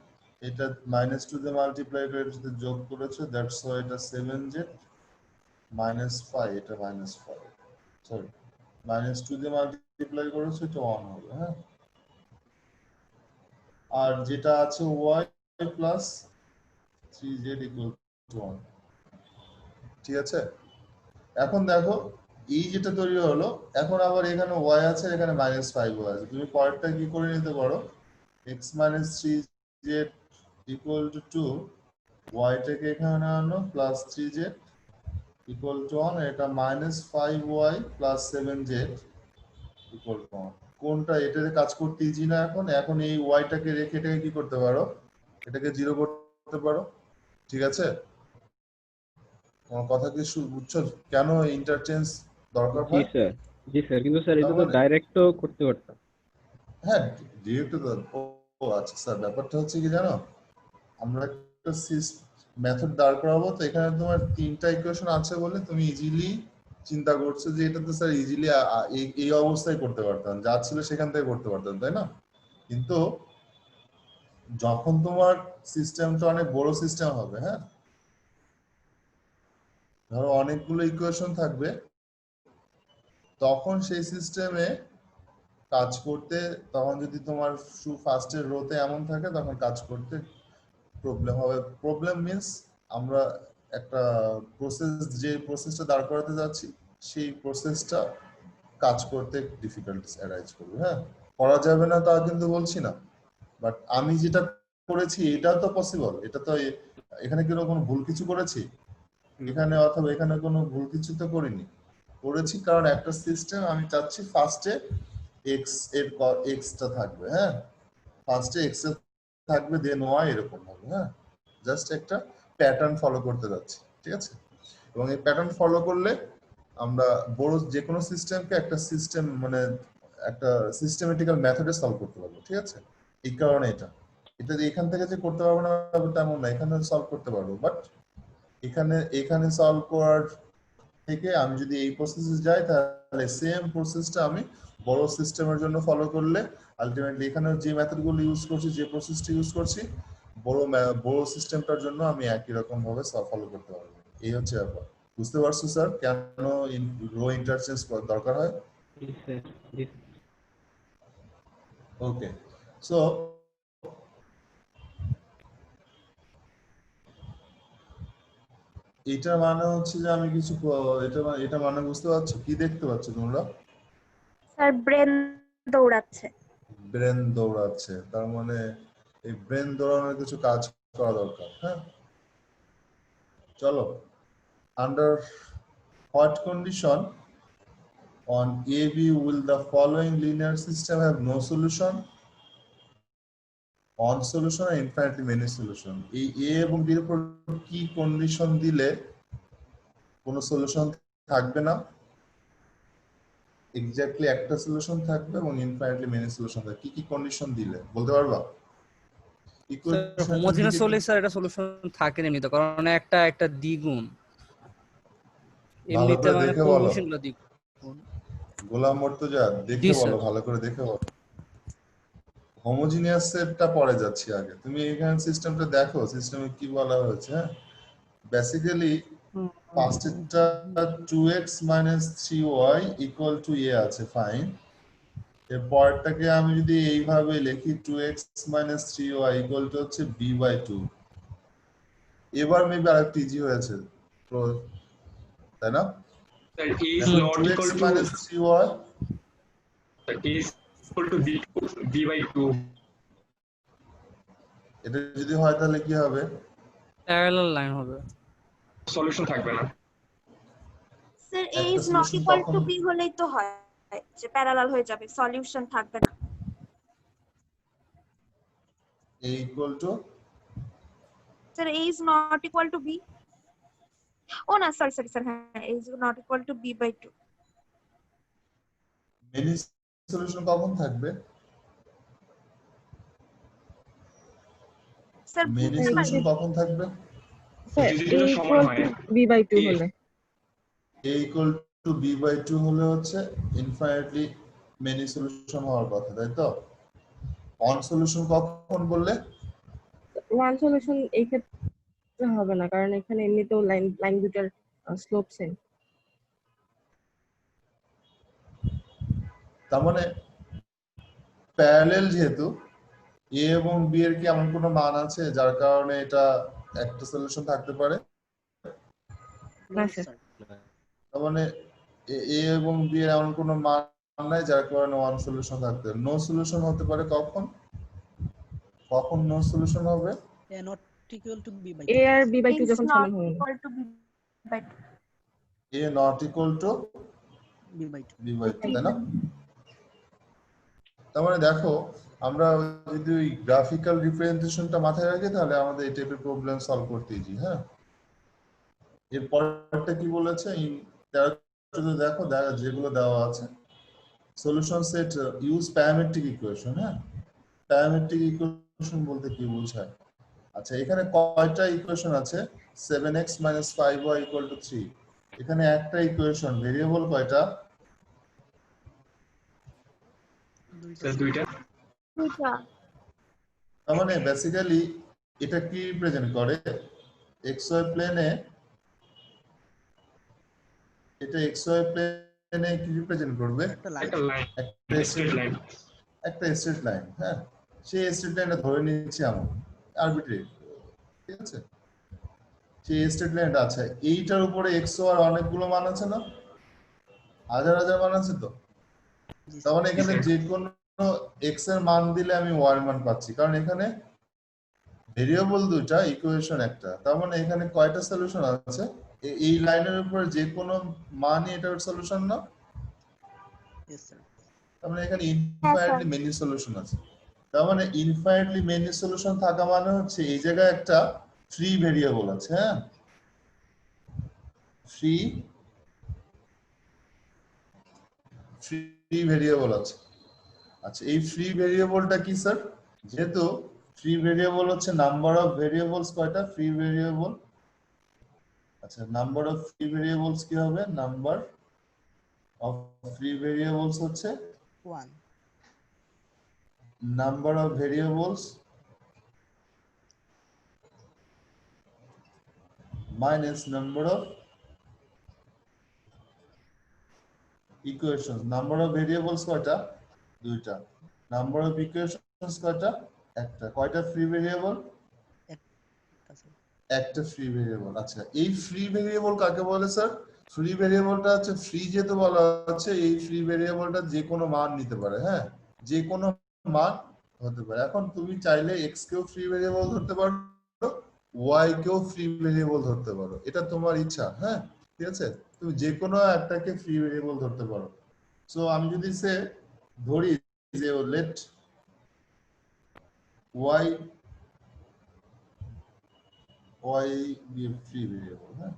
এটা -2 দিয়ে মাল্টিপ্লাই করে এটার সাথে যোগ করেছো, দ্যাটস হোয়াই এটা 7z -5, এটা -5, সরি -2 দিয়ে মাল্টিপ্লাই করেছো, এটা 1 হবে। হ্যাঁ, আর যেটা আছে y plus 3z = 1, ঠিক আছে? এখন দেখো এই যেটা তৈরি হলো, এখন আবার এখানে y আছে, এখানে -5y আছে, তুমি পরেরটা কি করে নিতে পারো? x - 3z = 2, y টাকে এখানে আনো প্লাস 3z = 1, এটা -5y plus 7z = 1। কোনটা? এটাতে কাজ করতে ইজি না? এখন এই y টাকে রেখে এটাকে কি করতে পারো? এটাকে 0 করতে পারো, ঠিক আছে? তোমার কথা কি বুঝছো কেন ইন্টারচেঞ্জ দরকার জি হয়? স্যার, জি স্যার, কিন্তু স্যার এটা তো ডাইরেক্টও করতে পারতাম। হ্যাঁ, ডিরেক্ট তো। ও আচ্ছা স্যার, ব্যাপারটা হচ্ছে কি জানো, আমরা একটা মেথড দাঁড় করাবো, তো এখানে তোমার 3টা ইকুয়েশন আছে বলে তুমি ইজিলি চিন্তা করছো যে এটা তো স্যার ইজিলি এই অবস্থায় করতে পারতাম, যা ছিল সেখান থেকে করতে পারতাম, তাই না? কিন্তু যখন তোমার সিস্টেমটা অনেক বড় সিস্টেম হবে, হ্যাঁ, ধরো অনেকগুলো ইকুয়েশন থাকবে, তখন সেই সিস্টেমে কাজ করতে, তখন যদি তোমার ফার্স্টের রোতে এমন থাকে, তখন কাজ করতে প্রবলেম হবে। প্রবলেম মিন্স আমরা একটা যে প্রসেসটা দাঁড় করাতে যাচ্ছি সেই প্রসেসটা কাজ করতে ডিফিকাল্টিস অ্যারাইজ করবে। হ্যাঁ, করা যাবে না তা কিন্তু বলছি না, বাট আমি যেটা করেছি এটাও তো পসিবল। এটা তো এখানে কি কোনো ভুল কিছু করেছি এখানে, অথবা এখানে কোনো ভুল কিছু তো করেছি কারণ একটা সিস্টেম আমি চাচ্ছি ফার্স্টে এক্স এর এক্সটা থাকবে, হ্যাঁ, ফার্স্টে এক্স এর থাকবে দেন ওয়াই, এরকম হবে। হ্যাঁ, জাস্ট একটা প্যাটার্ন ফলো করতে যাচ্ছি, ঠিক আছে? এবং এই প্যাটার্ন ফলো করলে আমরা বড় যে কোনো সিস্টেমকে একটা সিস্টেম মানে একটা সিস্টেমেটিক্যাল মেথডে সলভ করতে পারবো, ঠিক আছে? এই কারণে এটা এখান থেকে যে করতে পারবো না তেমন না, এখানে সলভ করতে পারবো, বাট এখানে সলভ করার থেকে আমি যদি এই প্রসেসে যাই তাহলে সেম প্রসেসটা আমি বড় সিস্টেমের জন্য ফলো করলে আলটিমেটলি এখানে যে মেথডগুলো ইউজ করছি, যে প্রসেসটা ইউজ করছি, বড় সিস্টেমটার জন্য আমি একই রকম ভাবে ফলো করতে পারবো। এই হচ্ছে ব্যাপার। বুঝতে পারছো স্যার কেন রো ইন্টারচেঞ্জ দরকার হয়? ওকে, সো এটা মানে হচ্ছে যে আমি কিছু এটা মানে বুঝতে পারছো? কি দেখতে পাচ্ছ তোমরা? স্যার ব্রেন দৌড়াচ্ছে। ব্রেন দৌড়াচ্ছে, তার মানে এই ব্রেন দৌড়ানোর কিছু কাজ করা দরকার। হ্যাঁ, চলো। Under what condition on AB will the following linear system have no solution, on solution or infinitely many solution? এই A এবং B এর উপর কি কন্ডিশন দিলে কোনো সলিউশন থাকবে না? এক্স্যাক্টলি একটা সলিউশন থাকবে এবং ইনফাইনাইটলি মেনি সলিউশন থাকবে। কি কি কন্ডিশন দিলে বলতে পারবা? হোমোজেনাস হলে স্যার এটা সলিউশন থাকে না এমনিতে, কারণ একটা দ্বিগুণ এমনিতে মানে কন্ডিশনগুলো দ্বিগুণ। গোলাম মুর্তজা দেখে বলো, ভালো করে দেখে বলো। হোমোজিনিয়াস সেটটা পরে যাচ্ছি, আগে তুমি এখানে সিস্টেমটা দেখো, সিস্টেমে কি বলা হয়েছে। হ্যাঁ, বেসিক্যালি ফার্স্টটা 2x - 3y = a আছে, ফাইন। এর পরেরটাকে আমি যদি এইভাবে লিখি 2x - 3y = হচ্ছে b/2। এবার মেবি আরেকটু ইজি হয়েছে, তাই না? That is not equal to 2x - 3y is equal to b/2. এটা যদি হয় তাহলে কি হবে? প্যারালাল লাইন হবে, সলিউশন থাকবে না। Sir a is not equal to b হলেই তো হয় যে প্যারালাল হয়ে যাবে, সলিউশন থাকবে না। a equal to sir a is not equal to b, ও না সরি স্যার, হ্যাঁ a is not equal to b/2। Many solution কখন থাকবে? স্যার মেনি সলিউশন কখন থাকবে? স্যার যদি a দুটো সমান equal হয়। to b/2 হলে। a equal to b/2 হলে হচ্ছে ইনফাইনাইটলি মেনি সলিউশন হওয়ার কথা, তাই তো? অন সলিউশন কখন বললে? ওয়ান সলিউশন এই ক্ষেত্রে হবে না, কারণ এখানে এমনিতেও লাইন দুটার স্লোপ সেম। তার মানে প্যারালাল যেহেতু a এবং b এর কি এমন কোনো মান আছে যার কারণে এটা একটা সলিউশন থাকতে পারে? না স্যার, তার মানে a এবং b এর এমন কোনো মান নাই যার কারণে ওয়ান সলিউশন থাকতে পারে। নো সলিউশন হতে পারে কখন? কখন নো সলিউশন হবে? A not equal to b/2. a আর b/2 যখন সমান হবে না। equal to b/2। a not equal to b/2. b/2, তাই না? তার মানে দেখো, আমরা যদি ওই গ্রাফিক্যাল রিপ্রেজেন্টেশনটা মাথায় রাখি তাহলে আমাদের এই টাইপের প্রবলেম সলভ করতে ইজি। হ্যাঁ, এর পরেরটা কি বলেছে? দেখো যেগুলো দেওয়া আছে, solution set use parametric equation. হ্যাঁ, প্যারামেট্রিক ইকুয়েশন বলতে কি বোঝায়? আচ্ছা এখানে কয়টা ইকুয়েশন আছে? 7x - 5y = 3। এখানে একটা ইকুয়েশন, ভেরিয়েবল কয়টা? স্যার দুইটা। দুইটা। তার মানে বেসিক্যালি এটা কি রিপ্রেজেন্ট করে? xy প্লেনে, এটা xy প্লেনে কি রিপ্রেজেন্ট করবে? একটা লাইন একটা লাইন, একটা স্ট্রেট লাইন। একটা স্ট্রেট লাইন। হ্যাঁ, সেই স্ট্রেট লাইনটা ধরে নিচ্ছি আমরা আরবিট্রারি, ঠিক আছে? সেই স্ট্রেট লাইনটা আছে, এইটার উপরে xy আর অনেকগুলো মান আছে না, হাজার হাজার মান আছে তো। জি তার মানে এখানে স্যার। যে কোনো x এর মান দিলে আমি y এর মান পাচ্ছি, কারণ এখানে ভেরিয়েবল দুইটা, ইকুয়েশন একটা। তার মানে এখানে কয়টা সলিউশন আছে? এই লাইনের উপরে যে কোনো মানই এটার সলিউশন না? ইয়েস স্যার তার মানে এখানে হ্যাঁ ইনফাইনাইটলি মেনি সলিউশন আছে। তার মানে ইনফাইনাইটলি মেনি সলিউশন থাকা মানে হচ্ছে এই জায়গায় একটা ফ্রি ভেরিয়েবল আছে। হ্যাঁ, ফ্রি ভেরিয়েবল আছে। আচ্ছা এই ফ্রি ভেরিয়েবলটা কি স্যার? যেহেতু ফ্রি ভেরিয়েবল হচ্ছে নাম্বার অফ ভেরিয়েবলস কয়টা ফ্রি ভেরিয়েবল? আচ্ছা নাম্বার অফ ফ্রি ভেরিয়েবলস কি হবে? নাম্বার অফ ফ্রি ভেরিয়েবলস হচ্ছে 1 number of variables minus number of equations. Number of variables কয়টা? দুইটা। নাম্বার অফ ইকুয়েশনস কয়টা? একটা। কয়টা ফ্রি ভেরিয়েবল? একটা স্যার একটা ফ্রি ভেরিয়েবল। আচ্ছা এই ফ্রি ভেরিয়েবল কাকে বলে স্যার? ফ্রি ভেরিয়েবলটা হচ্ছে, ফ্রি যেহেতু বলা হচ্ছে, এই ফ্রি ভেরিয়েবলটা যে কোনো মান নিতে পারে। হ্যাঁ, যে কোনো মান হতে পারে। এখন তুমি চাইলে x কেও ফ্রি ভেরিয়েবল ধরতে পারো, y কেও ফ্রি ভেরিয়েবল ধরতে পারো, এটা তোমার ইচ্ছা। হ্যাঁ, ঠিক আছে, তুমি যে কোনো একটাকে ফ্রি ভেরিয়েবল ধরতে পারো। সো আমি যদি সে ধরি যে let y be a free variable, হ্যাঁ,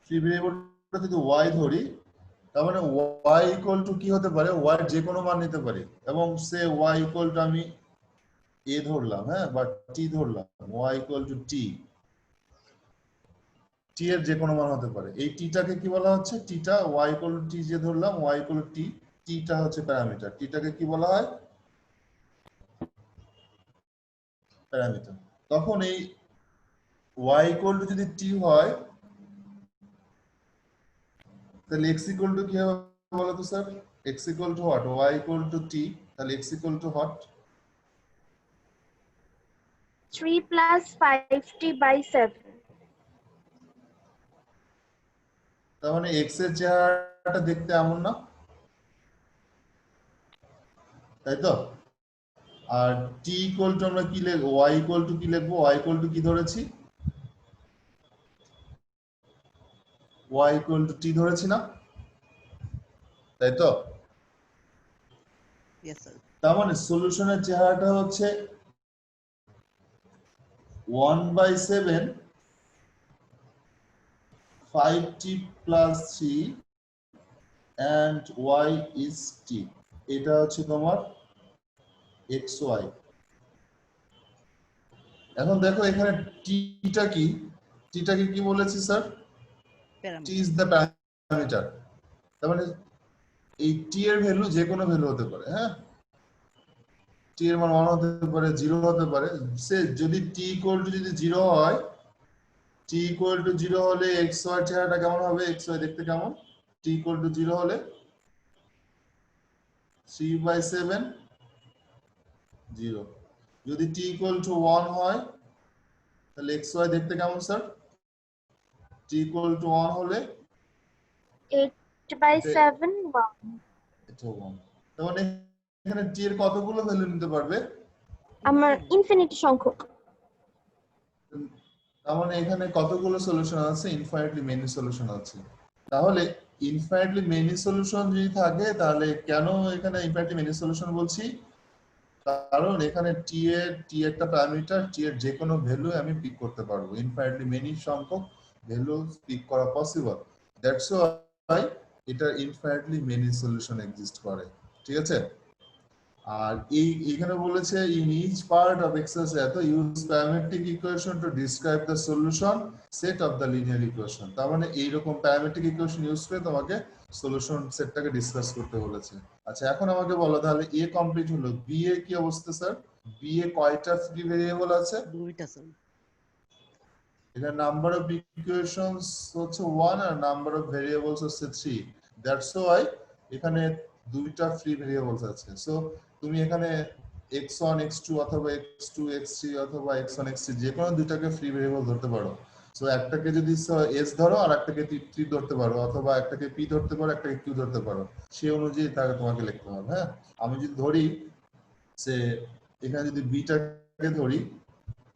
ফ্রি ভেরিয়েবলটা যদি y ধরি, তার মানে y ইকুয়াল টু কি হতে পারে? y এর যে কোনো মান নিতে পারি, এবং সে y ইকুয়াল টু আমি a ধরলাম, হ্যাঁ, বা t ধরলাম। y equal to t, t এর যে কোনো মান হতে পারে। এই t টাকে কি বলা হচ্ছে? t টা y ইকুয়াল টু t যে ধরলাম, y equal to t, t টা হচ্ছে প্যারামিটার। t টাকে কি বলা হয়? প্যারামিটার। তখন এই y ইকুয়াল টু যদি t হয়, তাহলে x ইকুয়াল টু কি হবে বলো তো sir? x equal to what? y equal to t, তাহলে x equal to what? 3 + 5t/7। তার মানে x এর চেহারাটা দেখতে এমন না, তাই তো? আর t ইকুয়াল টু আমরা কি লিখবো? y ইকুয়াল টু কি লিখবো? y ইকুয়াল টু কি ধরেছি? y ইকুয়াল টু t ধরেছি না, তাই তো? ইয়েস স্যার তার মানে সলিউশনের চেহারাটা হচ্ছে 1/7 5t + 3 and y is t। এটা হচ্ছে তোমার xy। এখন দেখো এখানে টিটা কি? টিটাকে কি বলেছি sir? T is the parameter. তার মানে এই টি এর ভ্যালু যে কোনো ভ্যালু হতে পারে। হ্যাঁ, টি এর মান 1 হতে পারে, 0 হতে পারে। সে যদি টি ইকুয়াল টু যদি 0 হয়, টি ইকুয়াল টু 0 হলে xy চেহারাটা কেমন হবে? xy দেখতে কেমন? টি ইকুয়াল টু 0 হলে 3/7 0। যদি টি ইকুয়াল টু 1 হয়, তাহলে xy দেখতে কেমন স্যার? টি ইকুয়াল টু 1 হলে 8/7 1। এটা 1। তার মানে এখানে টি এর কতগুলো ভ্যালু নিতে পারবে? আমার ইনফিনিটি সংখ্যক। তার মানে এখানে কতগুলো সলিউশন আছে? ইনফাইনাইটলি মেনি সলিউশন আছে। তাহলে ইনফাইনাইটলি মেনি সলিউশন যদি থাকে, তাহলে কেন এখানে ইনফাইনাইটলি মেনি সলিউশন বলছি? কারণ এখানে টি একটা প্যারামিটার, টি এর যে কোনো ভ্যালু আমি পিক করতে পারবো। ইনফাইনাইটলি মেনি সংখ্যক ভ্যালু পিক করা পসিবল। দ্যাটস ওয়াই এটা ইনফাইনাইটলি মেনি সলিউশন এক্সিস্ট করে, ঠিক আছে। আর এখানে বলেছে in each part of exercise এত use parametric equation to describe the solution set of the linear equation. তার মানে এইরকম প্যারামেট্রিক ইকুয়েশন ইউজ করে তোমাকে সলিউশন সেটটাকে ডিসকাস করতে বলেছে। আচ্ছা এখন আমাকে বলো তাহলে এ কমপ্লিট হলো, বি এর কি অবস্থা স্যার? বি এ কয়টা ফ্রি ভেরিয়েবল আছে? দুইটা স্যার। এখানে নাম্বার অফ ইকুয়েশনস হচ্ছে 1 আর নাম্বার অফ ভেরিয়েবলস হচ্ছে 3। দ্যাটস হোয়াই এখানে দুইটা ফ্রি ভেরিয়েবলস আছে। সো তুমি এখানে x1 x2 অথবা x2 x3 অথবা x1 x3 যে কোনো দুইটাকে ফ্রি ভেরিয়েবল ধরতে পারো। সো একটাকে যদি s ধরো আর একটাকে t ধরতে পারো, অথবা একটাকে p ধরতে পারো, একটাকে q ধরতে পারো, সেই অনুযায়ী তাকে তোমাকে লিখতে হবে। হ্যাঁ, আমি যদি ধরি যে এখানে যদি বিটাকে ধরি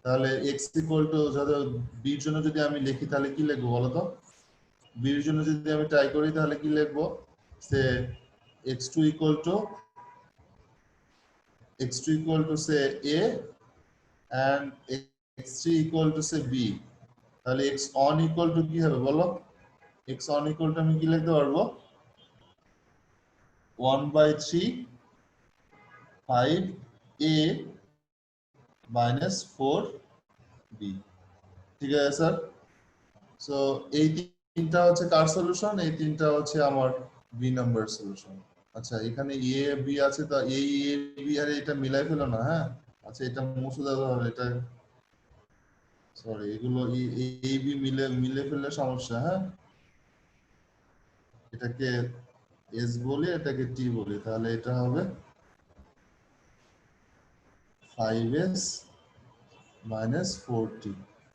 তাহলে x ইকুয়াল টু ধরো b এর জন্য যদি আমি লিখি তাহলে কি লিখবো বলো তো? b এর জন্য যদি আমি ট্রাই করি তাহলে কি লিখবো? সে x2 equal to say a and x3 equal to say b, তাহলে x1 equal to কি হবে বলো? x1 equal to আমি কি লিখতে পারবো? 1/3 5a minus 4b, ঠিক আছে স্যার? সো এই তিনটা হচ্ছে কার সলিউশন? এই তিনটা হচ্ছে আমার বি নাম্বার সলিউশন। আচ্ছা এখানে এ বি আছে, তো এই এ বি আর এটা মিলাই ফেলো না। হ্যাঁ আচ্ছা এটা মুছে দাও তাহলে, এটা সরি এগুলো এ বি মিলে ফেললে সমস্যা। হ্যাঁ এটাকে এস বলি, এটাকে টি বলি, তাহলে এটা হবে 5s minus 4t।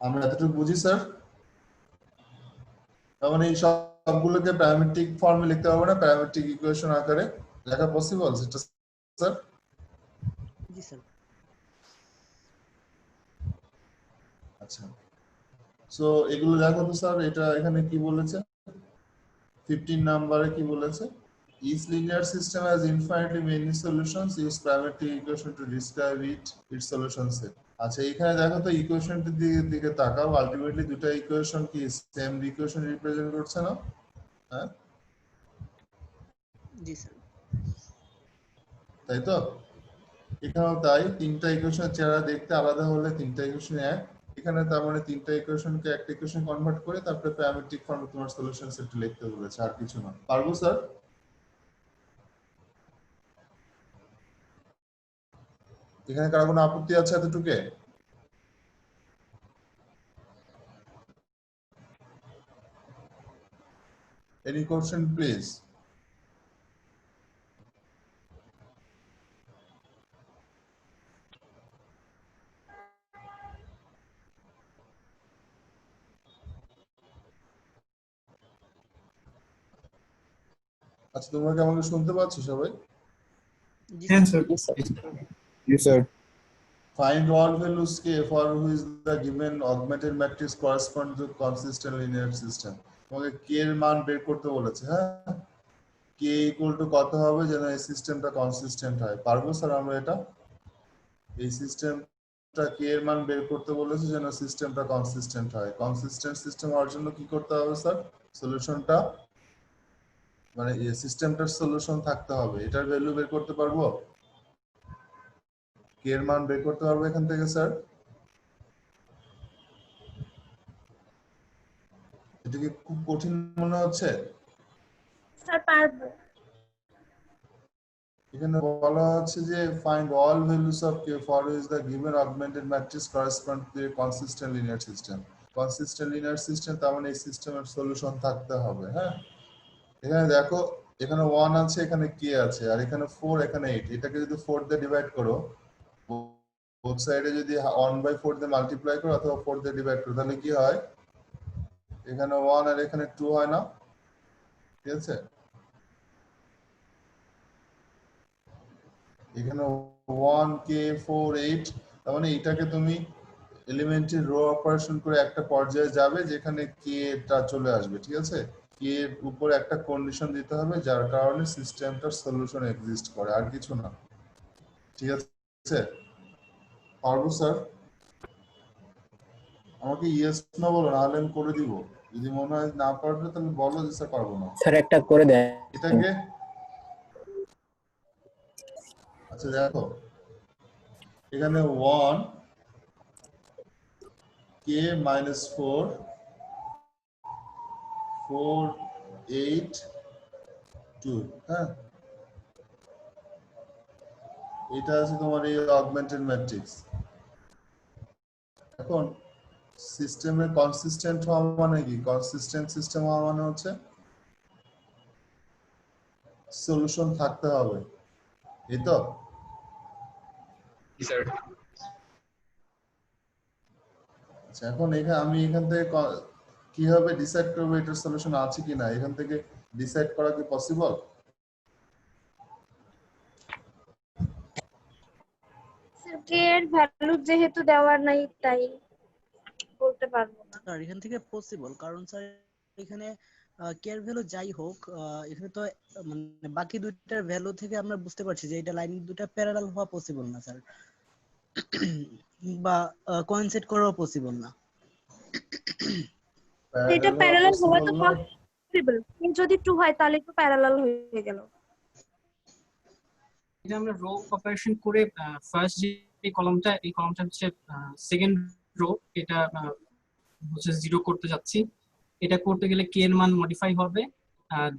আমরা এতটুকু বুঝি স্যার? তার মানে এই সবগুলোকে প্যারামেট্রিক ফর্মে লিখতে হবে না, প্যারামেট্রিক ইকুয়েশন আকারে লেখা পসিবল সেটা স্যার? জি স্যার। আচ্ছা সো এগুলো দেখো তো স্যার, এটা এখানে কি বলেছে 15 নম্বরে কি বলেছে? Each linear system has infinitely many solutions. Use parametric equation to describe its solution set. আচ্ছা এখানে দেখো তো ইকুয়েশনটির দিকে তাকাও, আলটিমেটলি দুটো ইকুয়েশন কি সেম ইকুয়েশন রিপ্রেজেন্ট করছে না? হ্যাঁ জি স্যার। তাই তো? এখানেও তাই, তিনটা ইকুয়েশনের চেহারা দেখতে আলাদা হলে তিনটা ইকুয়েশন এক। এখানে তার মানে তিনটা ইকুয়েশনকে একটা ইকুয়েশন কনভার্ট করে তারপরে প্যারামেট্রিক ফর্মে তোমার সলিউশন সেট লিখতে বলেছে, আর কিছু না। পারবো স্যার? এখানে কারো কোনো আপত্তি আছে এতটুকু? Any question please? আচ্ছা তোমরা কি আমাকে শুনতে পাচ্ছ সবাই? হ্যাঁ স্যার। জি sir. Find all values k for which the given augmented matrix corresponds to consistent linear system. তোমাকে k এর মান বের করতে বলেছে। হ্যাঁ k ইকুয়াল টু কত হবে যেন এই সিস্টেমটা কনসিস্টেন্ট হয়? পারবো স্যার আমরা এটা? এই সিস্টেমটা k এর মান বের করতে বলেছে যেন সিস্টেমটা কনসিস্টেন্ট হয়। কনসিস্টেন্ট সিস্টেম হওয়ার জন্য কি করতে হবে স্যার? সলিউশনটা মানে এই সিস্টেমটার সলিউশন থাকতে হবে। এটার ভ্যালু বের করতে পারবো? k এর মান বের করতে পারবো এখান থেকে স্যার? এটা কি খুব কঠিন মনে হচ্ছে? স্যার পারবো। এখানে বলা হচ্ছে যে find all values of k for which the given augmented matrix corresponds to a consistent linear system. consistent linear system তার মানে এই সিস্টেমের সলিউশন থাকতে হবে। হ্যাঁ এখানে দেখো এখানে 1 আছে, এখানে k আছে, আর এখানে 4, এখানে 8। এটাকে যদি 4 দিয়ে ডিভাইড করো, বোথ সাইডে যদি 1/4 দিয়ে মাল্টিপ্লাই করো অথবা 4 দিয়ে ডিভাইড করো, তাহলে কি হয়? এখানে 1 আর এখানে 2 হয় না? ঠিক আছে, এখানে 1 k 4 8, তার মানে এটাকে তুমি এলিমেন্টারি রো অপারেশন করে একটা পর্যায়ে যাবে যেখানে k টা চলে আসবে। ঠিক আছে, k এর উপরে একটা কন্ডিশন দিতে হবে যার কারণে সিস্টেমটার সলিউশন এক্সিস্ট করে, আর কিছু না। ঠিক আছে, পারবো স্যার? আমাকে ইয়েস না বলো, নাহলে আমি করে দিব। যদি মনে হয় না পারবে তাহলে বলো যে স্যার পারবো না। স্যার একটা করে দেন এটাকে আচ্ছা দেখো এখানে 1 k minus 4 4 8 2 হ্যাঁ, এটা আছে তোমার এই অগমেন্টেড ম্যাট্রিক্স। এখন সিস্টেমে কনসিস্টেন্ট হওয়া মানে কি? কনসিস্টেন্ট সিস্টেম হওয়া মানে হচ্ছে সলিউশন থাকতে হবে, এই তো? স্যার আচ্ছা এখন এখানে আমি এখান থেকে কিভাবে ডিসাইড করবো এটার সলিউশন আছে কিনা? এখান থেকে ডিসাইড করা কি পসিবল? স্যার কে এর ভ্যালু যেহেতু দেওয়ার নাই তাই বলতে পারবো না। স্যার এখান থেকে পসিবল, কারণ স্যার এখানে কেয়ার ভ্যালু যাই হোক, এখানে তো মানে বাকি দুইটার ভ্যালু থেকে আমরা বুঝতে পারছি যে এটা লাইন দুটো প্যারালাল হওয়া পসিবল না স্যার, বা কোইনসাইড করাও পসিবল না। এটা প্যারালাল হওয়া তো পসিবল, কিন্তু যদি 2 হয় তাহলে তো প্যারালাল হয়ে গেল। এটা আমরা রো অপারেশন করে ফার্স্ট যে কলামটা, এই কলামটা হচ্ছে সেকেন্ড রো, এটা হচ্ছে 0 করতে যাচ্ছি। এটা করতে গেলে কে এর মান মডিফাই হবে,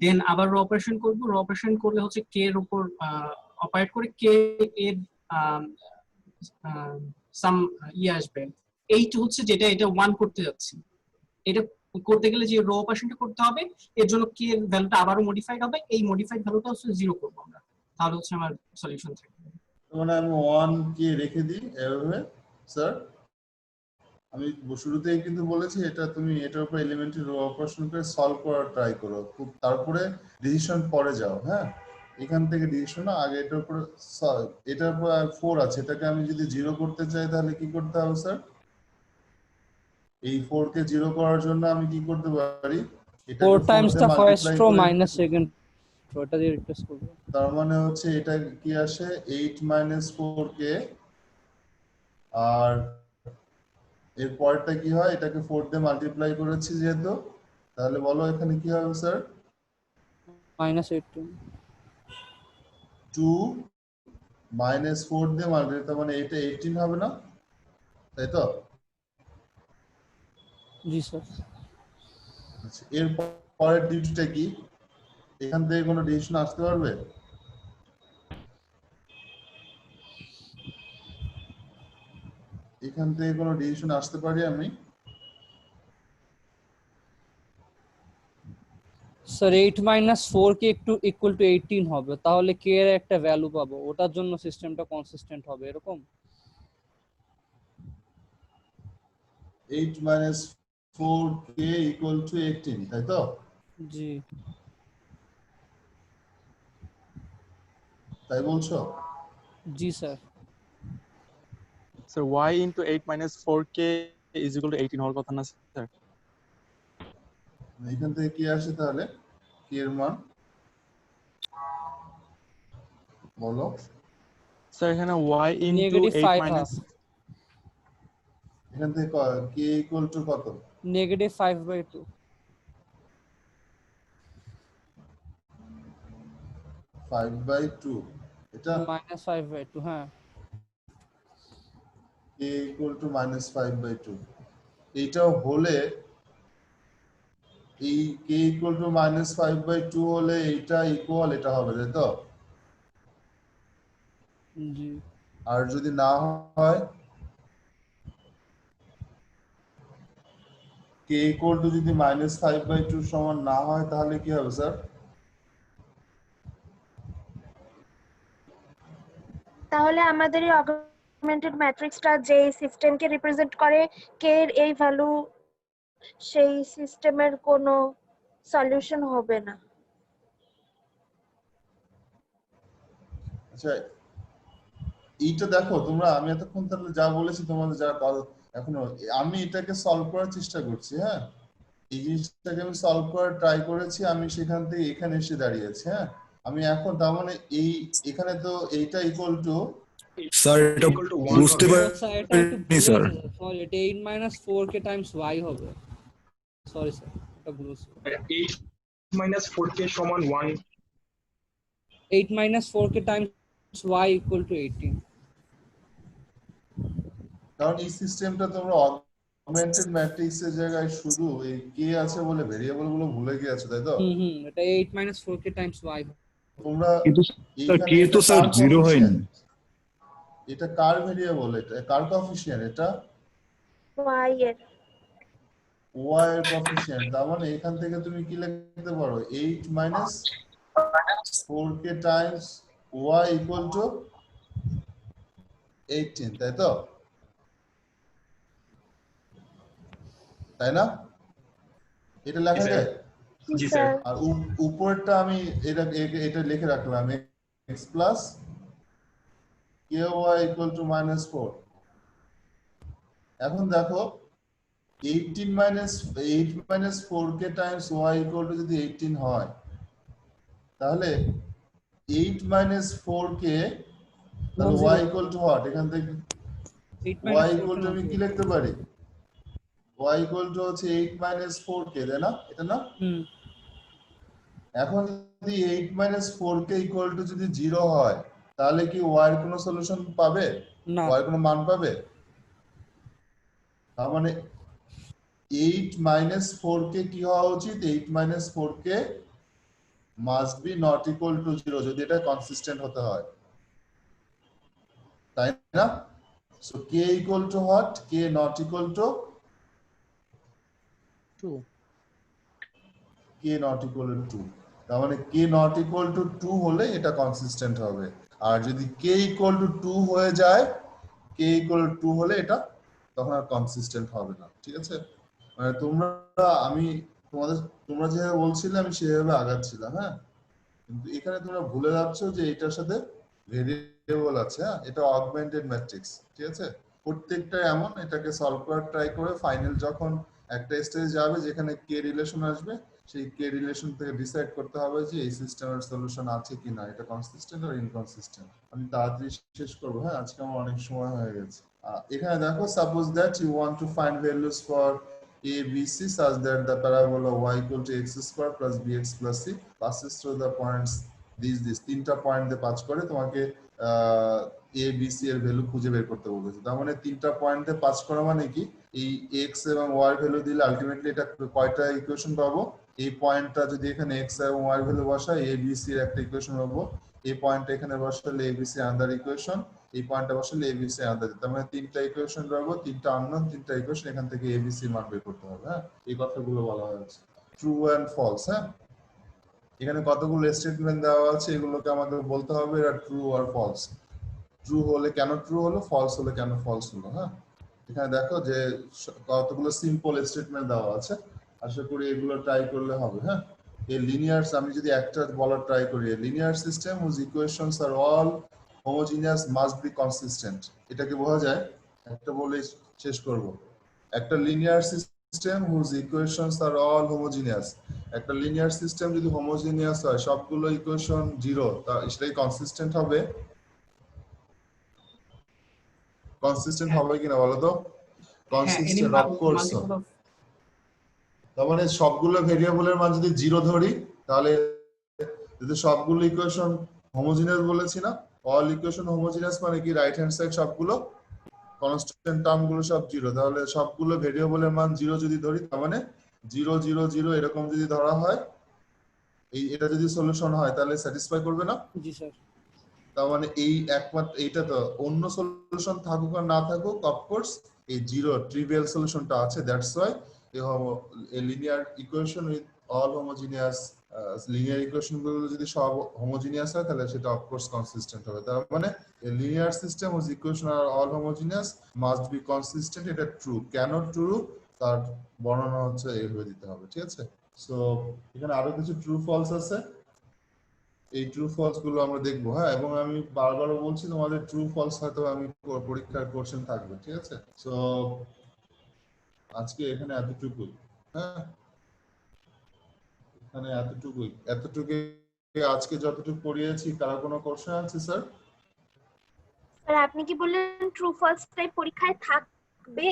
দেন আবার রো অপারেশন করব। রো অপারেশন করলে হচ্ছে কে এর উপর অপারেট করে কে এর সাম আসবে। এইটা হচ্ছে যেটা এটা 1 করতে যাচ্ছি। এটা করতে গেলে যে রো অপারেশনটা করতে হবে, এর জন্য কে এর ভ্যালুটা আবারও মডিফাইড হবে। এই মডিফাইড ভ্যালুটা হচ্ছে 0 করব আমরা, তাহলে হচ্ছে আমার সলিউশন থাকবে। মানে আমি 1 কে রেখে দিই এভাবে স্যার। আমি শুরুতেই কিন্তু বলেছি এটা তুমি এটার উপর এলিমেন্টারি রো অপারেশন করে সলভ করার ট্রাই করো, তারপরে ডিসিশন পরে যাও। হ্যাঁ, এখান থেকে ডিসিশন না, আগে এটার উপর এটার উপর 4 আছে, এটাকে আমি যদি 0 করতে চাই তাহলে কি করতে হবে স্যার? এই 4 কে 0 করার জন্য আমি কি করতে পারি? 4 Times the first row minus second rho, এটা দিয়ে রিপ্লেস করব। তার মানে হচ্ছে এটা কি আসে 8 4 কে, আর এর পরেরটা কি হয়? এটাকে 4 দিয়ে মাল্টিপ্লাই করেছি যেহেতু, তাহলে বলো এখানে কি হবে স্যার? -18 2 -4 দিয়ে মাল্টিপ্লাই, তার মানে এটা 18 হবে না, তাই তো? জি স্যার। আচ্ছা এর পরের ডিউটিটা কি? এখান থেকে কোনো ডিসিশন আসতে পারবে? এখান থেকে কোনো ডিসিশন আসতে পারি আমি? স্যার 8 - 4 কে একটু ইকুয়াল টু 18 হবে, তাহলে কে এর একটা ভ্যালু পাবো, ওটার জন্য সিস্টেমটা কনসিস্টেন্ট হবে, এরকম? 8 - 4 কে ইকুয়াল টু 18, তাই তো? জি। তাই বলছো? জি sir. Sir y into 8 - 4k is equal to 18 হওয়ার কথা না স্যার? এখান থেকে কি আসে তাহলে কি এর মান বলো? স্যার এখানে y into নেগেটিভ 8 5 minus এখান থেকে কে ইকুয়াল টু কত? নেগেটিভ 5/2 5/2, এটা -5/2 হ্যাঁ। কে ইকুয়াল টু -5/2, এইটাও হলে এই কে ইকুয়াল টু -5/2 হলে এইটা ইকুয়াল এটা হবে, তাই তো? জি। আর যদি না হয় কে ইকুয়াল টু যদি -5/2 সমান না হয় তাহলে কি হবে স্যার? তাহলে আমাদের এই অগমেন্টেড ম্যাট্রিক্সটা যে সিস্টেমকে রিপ্রেজেন্ট করে কে এর এই ভ্যালু, সেই সিস্টেমের কোনো সলিউশন হবে না। আচ্ছা এইটা দেখো তোমরা, আমি এতক্ষণ তাহলে যা বলেছি তোমাদের যা এখনো আমি এটাকে সলভ করার চেষ্টা করছি। হ্যাঁ, এই জিনিসটাকে আমি সলভ করার ট্রাই করেছি, আমি সেখান থেকে এখানে এসে দাঁড়িয়েছি। হ্যাঁ, আমি এখন তার মানে এই এখানে তো এইটা ইকুয়াল টু স্যার এটা বুঝতে পারিনি স্যার। সরি, এটা 8 - 4k টাইমস y হবে। সরি স্যার, এটা ভুল হচ্ছে। 8 minus 4k সমান 1। 8 minus 4k times y equal to 18। কারণ এই সিস্টেমটা তোমরা অগমেন্টেড ম্যাট্রিক্সের জায়গায় শুধু এই কে আছে বলে ভেরিয়েবল গুলো ভুলে গিয়েছো, তাই তো? এটা 8 minus 4k times y। তোমরা কিন্তু স্যার কে তো স্যার 0 হয়নি। এটা কার ভেরিয়েবল, এটা কার কোএফিশিয়েন্ট, এটা y এর y এর কোএফিশিয়েন্ট। তার মানে এখান থেকে তুমি কি লিখতে পারো 8 minus 4k times y equal to 18, তাই তো? তাই না? এটা লেখা যায়? জি স্যার। আর উপরেরটা আমি এটা লিখে রাখলাম x plus ky equal to -4। এখন দেখো 8 minus 4k times y equal to যদি 18 হয়, তাহলে 8 minus 4k তাহলে y equal to what? এখান থেকে y equal to আমি কি লিখতে পারি? y equal to হচ্ছে 8 minus 4k, তাই না? এটা না? এখন যদি 8 minus 4k equal to যদি 0 হয়, তাহলে কি y এর কোনো সলিউশন পাবে? না। y এর কোনো মান পাবে? তার মানে 8 minus 4k কি হওয়া উচিত? 8 minus 4k must be not equal to 0 যদি এটা কনসিস্টেন্ট হতে হয়, তাই না? So k equal to what? K not equal to 2। k not equal to 2। তার মানে k not equal to 2 হলে এটা কনসিস্টেন্ট হবে। আর যদি k equal to 2 হয়ে যায়, k equal to 2 হলে এটা তখন আর কনসিস্টেন্ট হবে না। ঠিক আছে? মানে তোমরা যেভাবে বলছিলে আমি সেভাবে আগাচ্ছিলাম, হ্যাঁ? কিন্তু এখানে তোমরা ভুলে যাচ্ছ যে এটার সাথে ভেরিয়েবল আছে, হ্যাঁ? এটা অগমেন্টেড ম্যাট্রিক্স, ঠিক আছে? প্রত্যেকটা এমন, এটাকে সলভ করার ট্রাই করে ফাইনাল যখন একটা স্টেজ যাবে যেখানে কে রিলেশন আসবে, সেই কে রিলেশন থেকে ডিসাইড করতে হবে যে এই সিস্টেমের সলিউশন আছে কিনা, এটা কনসিস্টেন্ট আর ইনকনসিস্টেন্ট। আমি তাড়াতাড়ি শেষ করবো, হ্যাঁ? আজকে আমার অনেক সময় হয়ে গেছে। এখানে দেখো, suppose that you want to find values for a b c such that the parabola y equal to x square plus bx plus c passes through the points these তিনটা পয়েন্ট দিয়ে পাস করে তোমাকে a b c এর ভ্যালু খুঁজে বের করতে বলেছে। তার মানে তিনটা পয়েন্টে পাস করা মানে কি, এই x এবং y এর ভ্যালু দিলে আলটিমেটলি এটা কয়টা ইকুয়েশন পাবো? এই পয়েন্টটা যদি এখানে x এবং y এর ভ্যালু বসাই a b c এর একটা ইকুয়েশন পাবো, এই পয়েন্টটা এখানে বসালে a b c under equation, এই পয়েন্টটা বসালে a b c আন্ডার। তার মানে তিনটা ইকুয়েশন পাবো, তিনটা আননোন, তিনটা ইকুয়েশন, এখান থেকে a b c মান বের করতে হবে, হ্যাঁ? এই কথাগুলো বলা হয়েছে ট্রু এন্ড ফলস, হ্যাঁ? এখানে কতগুলো স্টেটমেন্ট দেওয়া আছে, এগুলোকে আমাদের বলতে হবে এটা ট্রু আর ফলস। ট্রু হলে কেন ট্রু হলো, ফলস হলে কেন ফলস হলো, হ্যাঁ? এখানে দেখো যে কতগুলো সিম্পল স্টেটমেন্ট দেওয়া আছে, আশা করি এগুলো ট্রাই করলে হবে, হ্যাঁ? এই লিনিয়ার, আমি যদি একটা বলার ট্রাই করি, linear system whose equations are all homogeneous must be consistent, এটাকে বোঝা যায়? একটা বলে শেষ করব। একটা linear system whose equations are all homogeneous, একটা লিনিয়ার সিস্টেম যদি হোমোজিনিয়াস হয়, সবগুলো ইকুয়েশন জিরো, তা সেটাই কনসিস্টেন্ট হবে? কনসিস্টেন্ট হবে কিনা বলো তো? Consistent, of course. তার মানে সবগুলো ভেরিয়েবলের মান যদি জিরো ধরি, তাহলে যদি সবগুলো ইকুয়েশন হোমোজিনিয়াস বলেছি না, অল ইকুয়েশন হোমোজিনিয়াস মানে কি রাইট হ্যান্ড সাইড সবগুলো কনস্ট্যান্ট টার্ম গুলো সব জিরো, তাহলে সবগুলো ভেরিয়েবলের মান জিরো যদি ধরি, তার মানে 0 0 0 এরকম যদি ধরা হয়, এটা যদি সলিউশন হয় তাহলে স্যাটিসফাই করবে না? জি স্যার। তার মানে এই একমাত্র এইটা, তো অন্য সলিউশন থাকুক আর না থাকুক, অফকোর্স এই জিরো ট্রিভিয়াল সলিউশনটা আছে। দ্যাটস ওয়াই এই linear equation with all homogeneous, linear equation গুলো যদি সব হোমোজিনিয়াস হয় তাহলে সেটা অফকোর্স কনসিস্টেন্ট হবে। তার মানে linear system with equation are all homogeneous must be consistent, এটা ট্রু। কেন ট্রু তার বর্ণনা হচ্ছে এইভাবে দিতে হবে, ঠিক আছে? সো এখানে আরো কিছু ট্রু ফলস আছে, এই ট্রু ফলস গুলো আমরা দেখবো, হ্যাঁ? এবং আমি বারবারও বলছি তোমাদের ট্রু ফলস হয়তো আমি পরীক্ষার কোশ্চেন থাকবে, ঠিক আছে? সো আজকে এখানে এতটুকুই, হ্যাঁ? এখানে এতটুকুই আজকে যতটুকু পড়িয়েছি। কারো কোনো কোশ্চেন আছে স্যার? স্যার আপনি কি বললেন ট্রু ফলস টাইপ পরীক্ষায় থাকবে?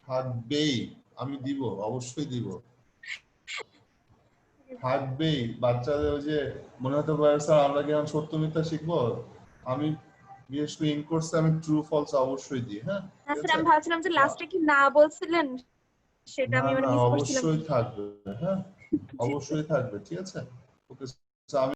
থাকবেই, আমি দিব, অবশ্যই দিব। থাকবেই বাচ্চাদের ওই যে মনে হতে পারে স্যার আমরা কি এখন সত্য মিথ্যা শিখবো, আমি বিশেষ করে ইন কোর্সে আমি ট্রু ফলস অবশ্যই দিই। হ্যাঁ না স্যার আমি ভাবছিলাম যে লাস্টে কি না বলছিলেন সেটা আমি মানে মিস করছিলাম। অবশ্যই থাকবে, হ্যাঁ অবশ্যই থাকবে, ঠিক আছে ওকে। আমি